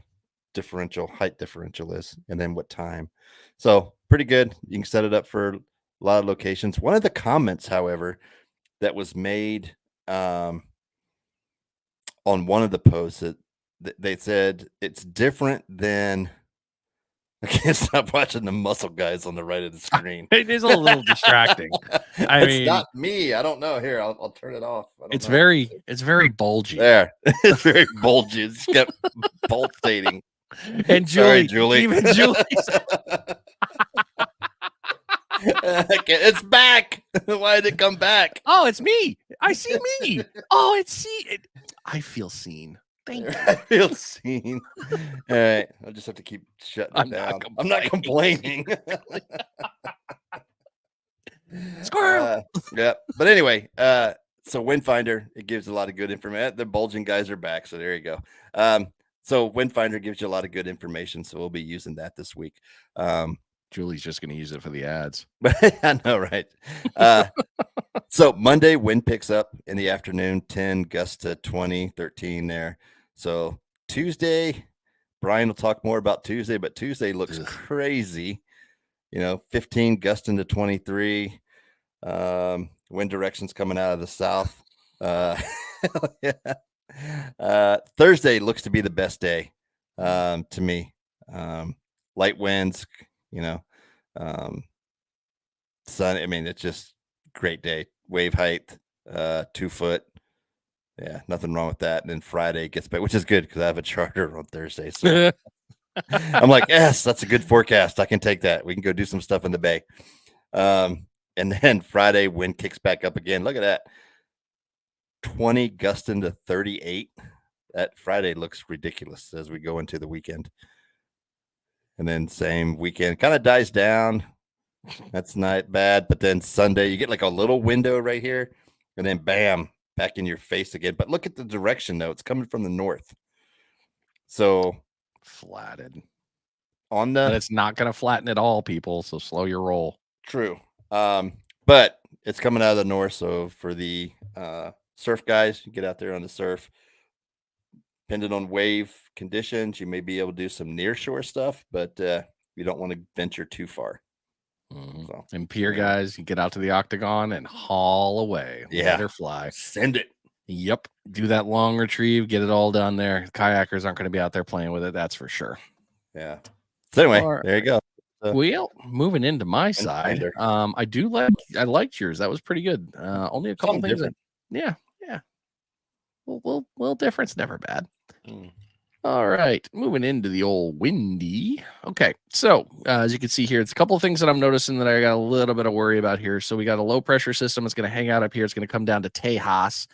height differential is, and then what time. So pretty good. You can set it up for a lot of locations. One of the comments, however, that was made on one of the posts that they said it's different than. I can't stop watching the muscle guys on the right of the screen. It is a little distracting. I mean, not me. I don't know. Here, I'll turn it off. It's very bulgy. There, it's very bulgy. It's kept pulsating. And Sorry, Julie, even Julie. It's back. Why did it come back? Oh, it's me. I see me. Oh, I feel seen. Thank you. I feel seen. All right, I'll just have to keep shutting it down. I'm not complaining. Squirrel. Yeah, but anyway, so Windfinder, it gives a lot of good information. The bulging guys are back, so there you go. So Windfinder gives you a lot of good information, so we'll be using that this week. Julie's just going to use it for the ads. I know, right? So Monday, wind picks up in the afternoon, 10 gusts to 20, 13 there. So Tuesday, Brian will talk more about Tuesday, but Tuesday looks crazy. 15 gusting to 23. Wind directions coming out of the south. Yeah. Thursday looks to be the best day to me. Light winds, sun. I mean, it's just great day. Wave height, 2 foot. Yeah, nothing wrong with that. And then Friday gets back, which is good because I have a charter on Thursday. So I'm like, yes, that's a good forecast. I can take that. We can go do some stuff in the bay. And then Friday, wind kicks back up again. Look at that. 20 gusting to 38. That Friday looks ridiculous as we go into the weekend. And then same weekend kind of dies down. That's not bad. But then Sunday, you get like a little window right here. And then bam, back in your face again. But look at the direction, though. It's coming from the north. So flattened. But it's not going to flatten at all, people. So slow your roll. True. But it's coming out of the north. So for the surf guys, you get out there on the surf. Depending on wave conditions, you may be able to do some nearshore stuff, but you don't want to venture too far. Mm-hmm. So, and pier guys, you get out to the octagon and haul away. Yeah. Let her fly. Send it. Yep. Do that long retrieve. Get it all done there. Kayakers aren't going to be out there playing with it. That's for sure. Yeah. So anyway, there you go. Well, moving into my side, I liked yours. That was pretty good. Only a couple things. Yeah. Little difference, never bad. All right, moving into the old windy. Okay, so as you can see here, it's a couple of things that I'm noticing that I got a little bit of worry about here. So we got a low pressure system. It's going to hang out up here. It's going to come down to Tejas.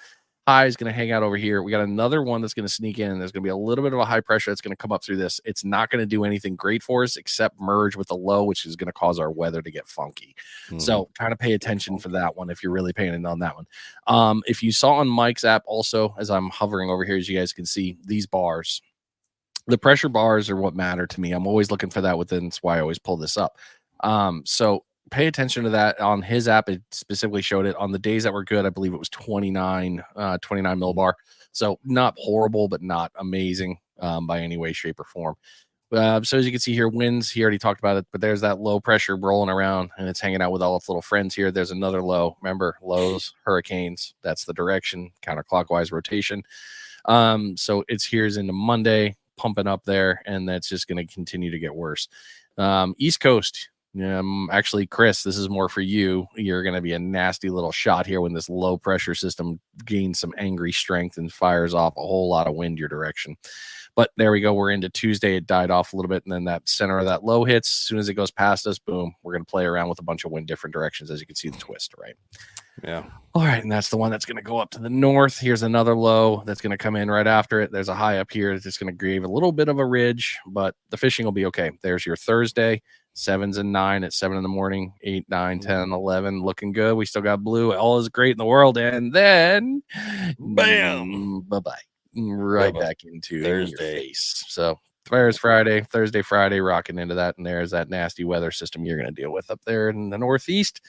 High is going to hang out over here. We got another one that's going to sneak in. There's going to be a little bit of a high pressure that's going to come up through this. It's not going to do anything great for us except merge with the low, which is going to cause our weather to get funky. So kind of pay attention for that one if you're really paying in on that one. If you saw on Mike's app also, as I'm hovering over here, as you guys can see, these bars. The pressure bars are what matter to me. I'm always looking for that within. That's why I always pull this up. So pay attention to that. On his app, it specifically showed it on the days that were good. I believe it was 29 millibar. So not horrible, but not amazing by any way, shape, or form. So as you can see here, winds, he already talked about it, but there's that low pressure rolling around and it's hanging out with all its little friends here. There's another low. Remember, lows, hurricanes, that's the direction, counterclockwise rotation. So it's here's into Monday, pumping up there, and that's just going to continue to get worse. East Coast, actually, Chris, this is more for you. You're going to be a nasty little shot here when this low pressure system gains some angry strength and fires off a whole lot of wind your direction. But there we go. We're into Tuesday. It died off a little bit, and then that center of that low hits. As soon as it goes past us, boom, we're going to play around with a bunch of wind different directions, as you can see the twist, right? Yeah. All right, and that's the one that's going to go up to the north. Here's another low that's going to come in right after it. There's a high up here that's going to grieve a little bit of a ridge, but the fishing will be okay. There's your Thursday, 7s and 9 at 7 in the morning, 8, 9, 10, 11, looking good. We still got blue. All is great in the world. And then, bam, bye-bye. Right bye-bye. Back into Thursday. your face. So there's Friday, Thursday, Friday, rocking into that. And there's that nasty weather system you're going to deal with up there in the Northeast.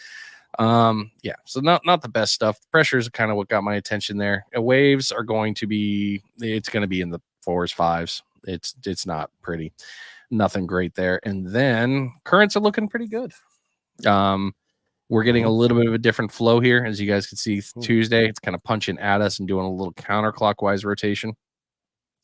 Yeah, so not the best stuff. The pressure is kind of what got my attention there. Waves are going to be, it's going to be in the 4s, 5s. It's not pretty, nothing great there. And then currents are looking pretty good. We're getting a little bit of a different flow here, as you guys can see. Tuesday, it's kind of punching at us and doing a little counterclockwise rotation.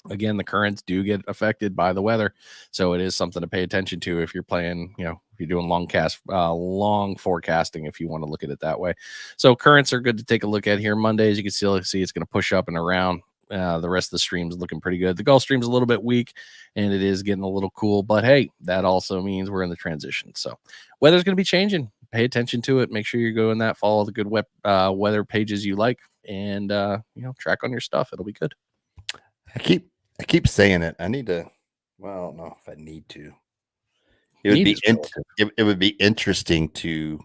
Again, the currents do get affected by the weather, so it is something to pay attention to if you're playing, if you're doing long forecasting, if you want to look at it that way. So currents are good to take a look at here. Monday, as you can still see, it's going to push up and around. The rest of the stream is looking pretty good. The Gulf Stream is a little bit weak, and it is getting a little cool. But hey, that also means we're in the transition. So weather's going to be changing. Pay attention to it. Make sure you're doing that. Follow the good weather pages you like, and track on your stuff. It'll be good. I keep saying it. I need to. Well, I don't know if I need to. It would be interesting to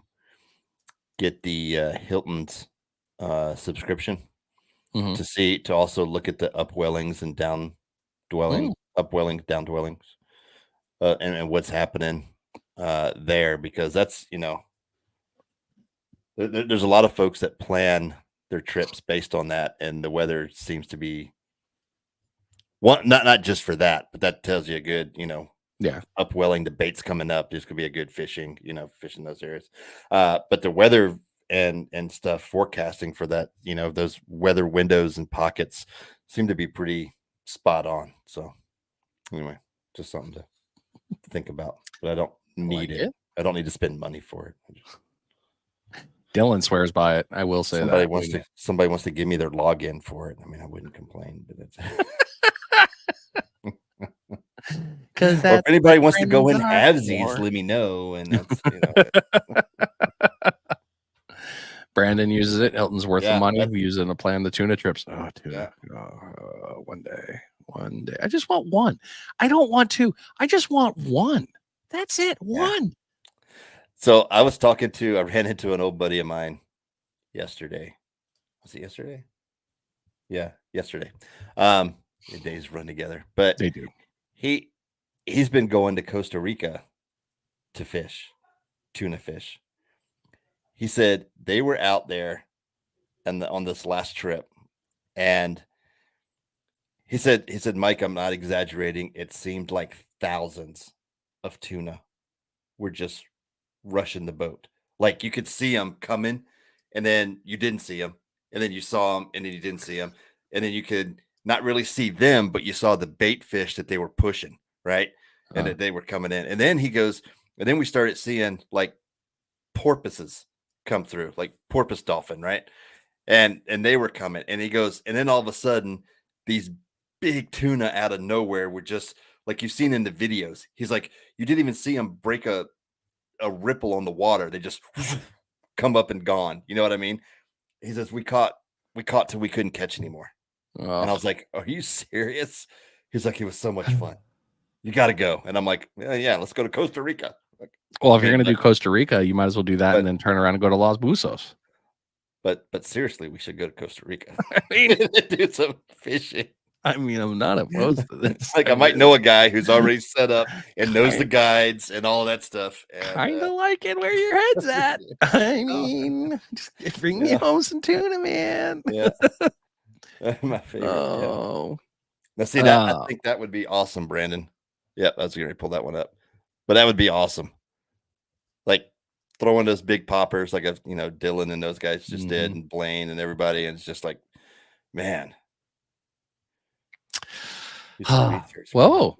get the Hilton's subscription to also look at the upwellings and upwellings, downdwellings, and what's happening there, because that's there's a lot of folks that plan their trips based on that, and the weather seems to be not just for that, but that tells you a good upwelling. The bait's coming up. This could be a good fishing those areas. But the weather and stuff forecasting for that, those weather windows and pockets seem to be pretty spot on. So anyway, just something to think about. But I don't need it. I don't need to spend money for it. Dylan swears by it. I will say somebody wants to give me their login for it. I mean, I wouldn't complain, but it's because if anybody wants to go in halvesies, let me know. And that's Brandon uses it. Elton's worth the money. We use it to plan the tuna trips. Oh, tuna. One day. I just want one. I don't want two. I just want one. That's it. One. So I ran into an old buddy of mine yesterday. Was it yesterday? Yeah, yesterday. The days run together, but they do. He's been going to Costa Rica to fish, tuna fish. He said they were out there on this last trip, and he said, Mike, I'm not exaggerating. It seemed like thousands of tuna were just rushing the boat. Like you could see them coming, and then you didn't see them, and then you saw them, and then you didn't see them, and then you could not really see them, but you saw the bait fish that they were pushing, right? And that they were coming in. And then he goes, and then we started seeing like porpoises come through, like porpoise dolphin, right? And they were coming. And he goes, and then all of a sudden, these big tuna out of nowhere were just like you've seen in the videos. He's like, you didn't even see him break a ripple on the water. They just come up and gone. You know what I mean? He says, we caught till we couldn't catch anymore. And I Oh. was like, are you serious? He's like, it was so much fun. You got to go. And I'm like, yeah, let's go to Costa Rica. Like, Well, if okay, you're going to do Costa Rica, you might as well do that and then turn around and go to Los Busos. but seriously, we should go to Costa Rica. I mean, do some fishing. I'm not opposed to this. Like I might know a guy who's already set up and knows the guides and all that stuff. And, kind of like it where your head's at. I mean, just bring me home some tuna, man. Yeah. My favorite. Oh. Now see that I think that would be awesome, Brandon. Yep, I was gonna pull that one up. But that would be awesome. Like throwing those big poppers like Dylan and those guys just did, and Blaine and everybody, and it's just like, man. Whoa,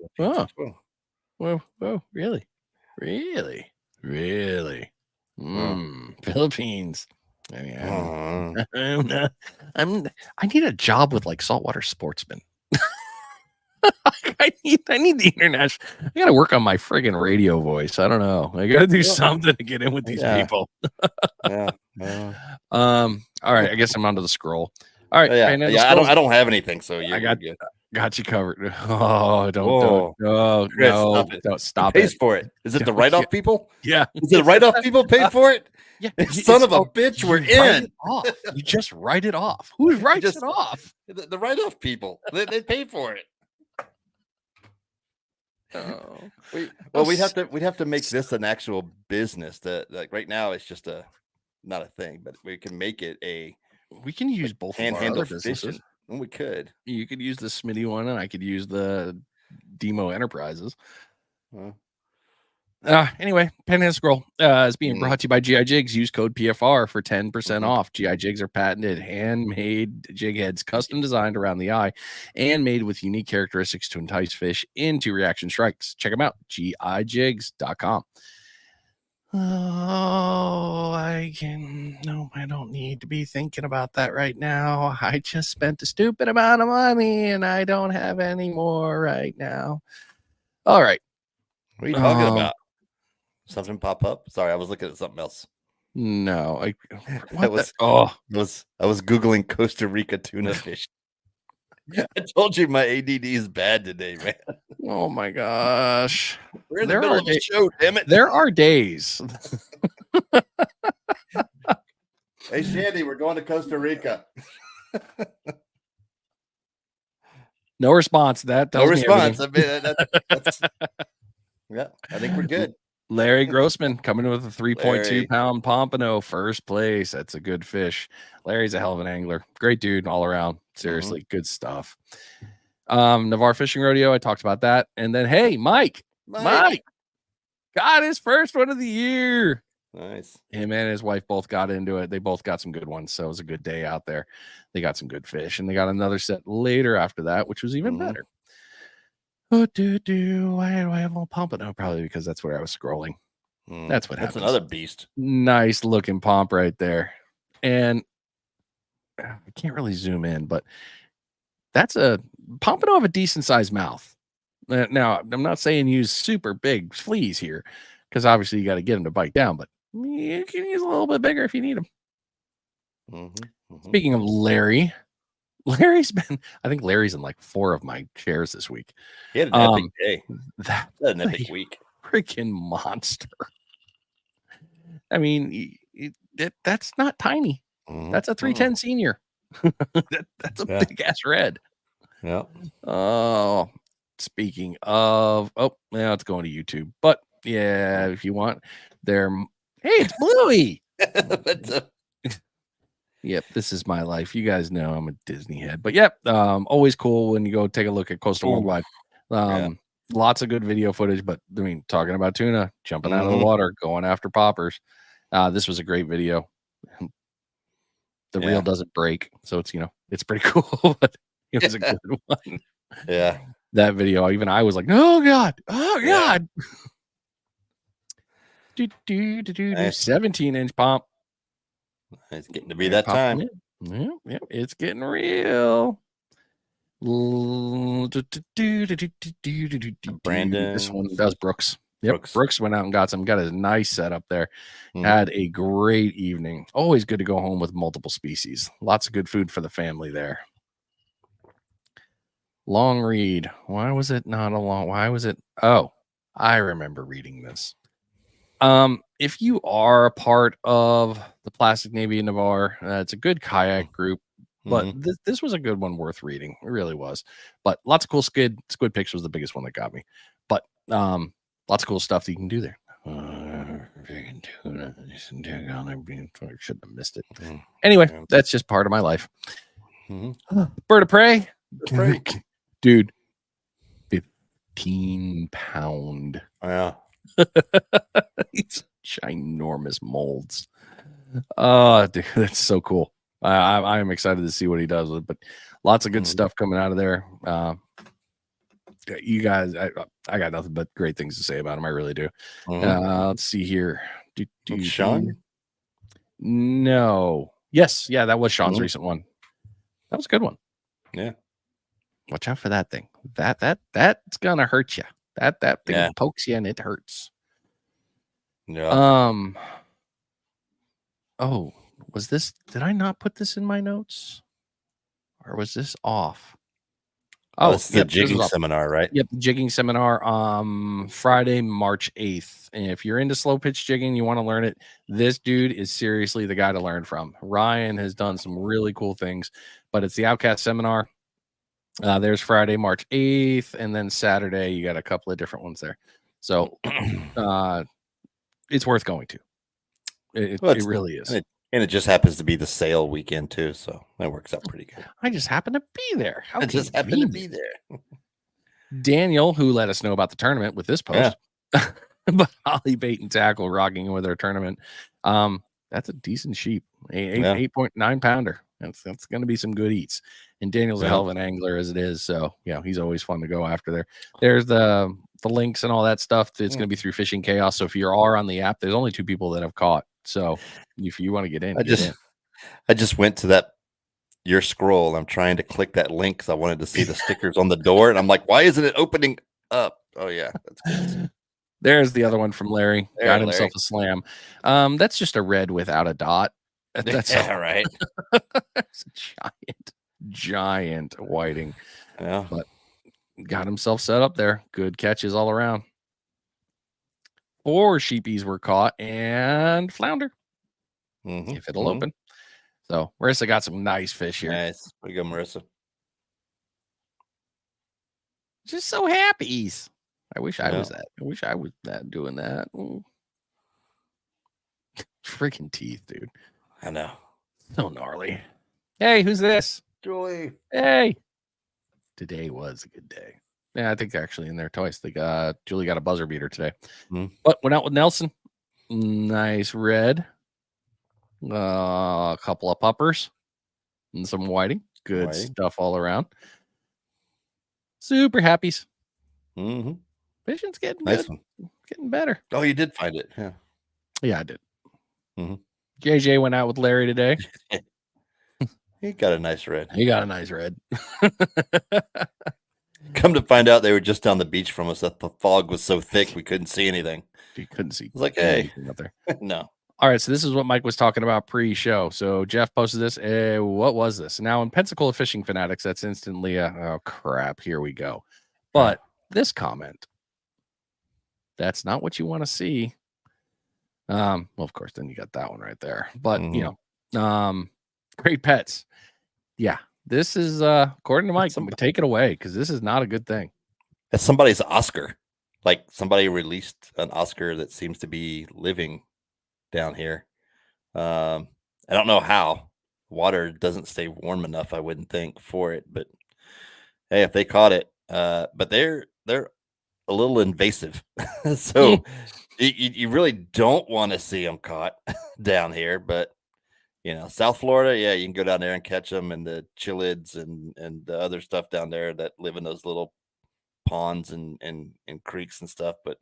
really? Philippines. I need a job with like saltwater sportsmen. I need the international. I gotta work on my friggin' radio voice. I don't know. I gotta do something to get in with these people. Yeah. All right. I guess I'm onto the scroll. All right. I don't have anything, so I got you covered. Oh, don't stop pays it. for it. Is it the write-off people? Yeah. Is it the write-off people paid for it? Yeah. Son of a bitch, we're in. You just write it off. Who writes it off? The write-off people. They pay for it. Oh. We'd have to make this an actual business. That like right now it's just not a thing, but we can make it a. We can use both of our other businesses. And we could. You could use the Smitty one, and I could use the Demo Enterprises. Anyway, Panhandle Scroll is being brought to you by GI Jigs. Use code PFR for 10% off. GI Jigs are patented, handmade jig heads, custom designed around the eye, and made with unique characteristics to entice fish into reaction strikes. Check them out, gijigs.com. Oh, I don't need to be thinking about that right now. I just spent a stupid amount of money, and I don't have any more right now. All right. What are you talking about? Something pop up? Sorry, I was looking at something else. No, I was Googling Costa Rica tuna fish. I told you my ADD is bad today, man. Oh my gosh. We're in the middle of the show, damn it. There are days. Hey, Shandy, we're going to Costa Rica. No response. That tells me everything. Yeah, I think we're good. Larry Grossman coming with a 3.2 pound Pompano, first place. That's a good fish. Larry's a hell of an angler. Great dude all around. Seriously, good stuff. Navarre Fishing Rodeo, I talked about that. And then, hey, Mike got his first one of the year. Nice. Him and his wife both got into it. They both got some good ones. So it was a good day out there. They got some good fish, and they got another set later after that, which was even better. Why do I have all Pompano? Probably because that's where I was scrolling. That's what happens. That's another beast. Nice looking pomp right there. And I can't really zoom in, but that's a Pompano have a decent sized mouth. Now, I'm not saying use super big fleas here, because obviously you got to get them to bite down, but you can use a little bit bigger if you need them. Speaking of Larry, I think Larry's in like 4 of my shares this week. He had an epic day. That's an epic week. Freaking monster. I mean, that's not tiny. That's a 310 senior. That's a big ass red. Yeah. Oh, speaking of, now it's going to YouTube. But yeah, if you want, hey, it's Bluey. Yep, this is my life. You guys know I'm a Disney head. But yep, always cool when you go take a look at Coastal Worldwide. Lots of good video footage, but I mean, talking about tuna, jumping out of the water, going after poppers. This was a great video. The reel doesn't break, so it's pretty cool, but it was a good one. Yeah. That video, even I was like, oh God. 17-inch pomp. It's getting to be that time. Yeah, it's getting real. This Brandon, one does Brooks. Yep, Brooks went out and got a nice setup there. Had a great evening. Always good to go home with multiple species. Lots of good food for the family there. Long read. Why was it not a long? Why was it? Oh, I remember reading this. If you are a part of the Plastic Navy in Navarre, it's a good kayak group, but this was a good one worth reading. It really was. But lots of cool squid pictures was the biggest one that got me. But lots of cool stuff that you can do there. I shouldn't have missed it. Anyway, that's just part of my life. Bird of prey. Dude, 15-pound. Yeah. These ginormous molds. Oh, dude, that's so cool. I am excited to see what he does with it, but lots of good stuff coming out of there. You guys, I got nothing but great things to say about him. I really do. Let's see here. Sean? No. Yes. Yeah, that was Sean's recent one. That was a good one. Yeah. Watch out for that thing. That's gonna hurt you. That thing pokes you and it hurts. Yeah. Oh, was this? Did I not put this in my notes, or was this off? Oh, it's the jigging seminar, right? Yep, the jigging seminar. Friday, March 8th. And if you're into slow pitch jigging, you want to learn it. This dude is seriously the guy to learn from. Ryan has done some really cool things, but it's the Outcast seminar. There's Friday, March 8th, and then Saturday you got a couple of different ones there. So it's worth going to. It really is. And it just happens to be the sale weekend too, so that works out pretty good. I just happen to be there. I just happen to be there. Daniel, who let us know about the tournament with this post, but Holly Bait and Tackle rocking with their tournament. That's a decent sheep, 8.9 pounder. That's going to be some good eats. And Daniel's a hell of an angler as it is, so he's always fun to go after there. There's the links and all that stuff. It's going to be through Fishing Chaos. So if you are on the app, there's only 2 people that have caught. So if you want to get in, I just went to your scroll. I'm trying to click that link because I wanted to see the stickers on the door, and I'm like, why isn't it opening up? Oh yeah, that's good. There's the other one from Larry. Got himself a slam. That's just a red without a dot. That's right. It's a giant whiting. Yeah, but got himself set up there. Good catches all around. 4 sheepies were caught and flounder. If it'll open. So Marissa got some nice fish here. Nice. We go, Marissa. Just so happy. I wish I was that. I wish I was doing that. Freaking teeth, dude. I know. So gnarly. Hey, who's this? Julie. Hey. Today was a good day. Yeah, I think they're actually in there twice. Julie got a buzzer beater today. But went out with Nelson. Nice red. A couple of puppers and some whiting. Good stuff all around. Super happies. Fishing's getting nice good. One. Getting better. Oh, you did find it. Yeah, I did. JJ went out with Larry today. He got a nice red. Come to find out, they were just down the beach from us. That the fog was so thick we couldn't see anything. You couldn't see. I was like, hey, out there. No. All right, so this is what Mike was talking about pre-show. So Jeff posted this. What was this? Now in Pensacola Fishing Fanatics, that's instantly oh crap, here we go. But this comment, that's not what you want to see. Well, of course, then you got that one right there. But great pets. Yeah, this is according to Mike. Take it away because this is not a good thing. It's somebody's Oscar. Like somebody released an Oscar that seems to be living down here. I don't know how. Water doesn't stay warm enough, I wouldn't think, for it. But hey, if they caught it, but they're a little invasive, so you really don't want to see them caught down here. But South Florida, you can go down there and catch them, and the chilids and the other stuff down there that live in those little ponds and creeks and stuff. But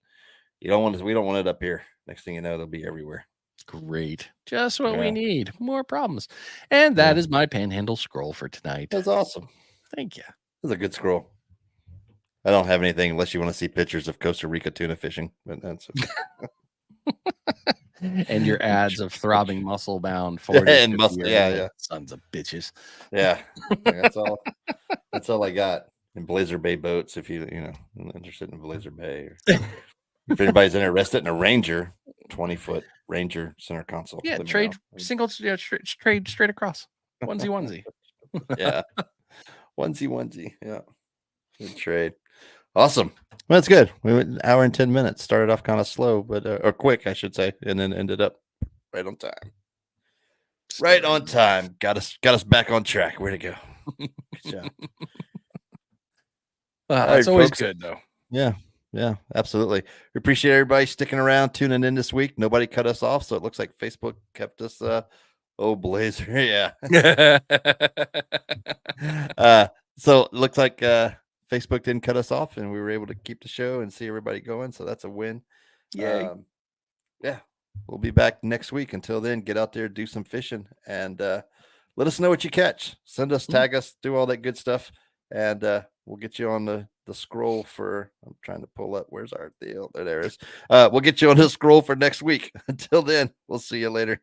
we don't want it up here. Next thing you know, they'll be everywhere. Great. Just what we need. More problems. And that is my Panhandle scroll for tonight. That's awesome. Thank you. was a good scroll. I don't have anything unless you want to see pictures of Costa Rica tuna fishing, but that's And your ads of throbbing muscle bound 40 and muscle, yeah. sons of bitches. Yeah. That's all. That's all I got. And Blazer Bay boats, if you interested in Blazer Bay, or if anybody's interested in a Ranger, 20-foot Ranger center console. Yeah, let me trade know. single, trade straight across. Onesie. Yeah. Onesie. Yeah. Good trade. Awesome. Well, that's good. We went an hour and 10 minutes. Started off kind of slow, but or quick, I should say, and then ended up right on time. Right on time. Got us back on track. Way to go. Good job. That's always folks. Good though. Yeah, absolutely. We appreciate everybody sticking around, tuning in this week. Nobody cut us off, so it looks like Facebook kept us Blazer. Yeah. So it looks like Facebook didn't cut us off, and we were able to keep the show and see everybody going. So that's a win. Yay. Yeah, we'll be back next week. Until then, get out there, do some fishing, and let us know what you catch. Send us, tag us, do all that good stuff, and we'll get you on the scroll for. I'm trying to pull up. Where's our deal? There it is. We'll get you on the scroll for next week. Until then, we'll see you later.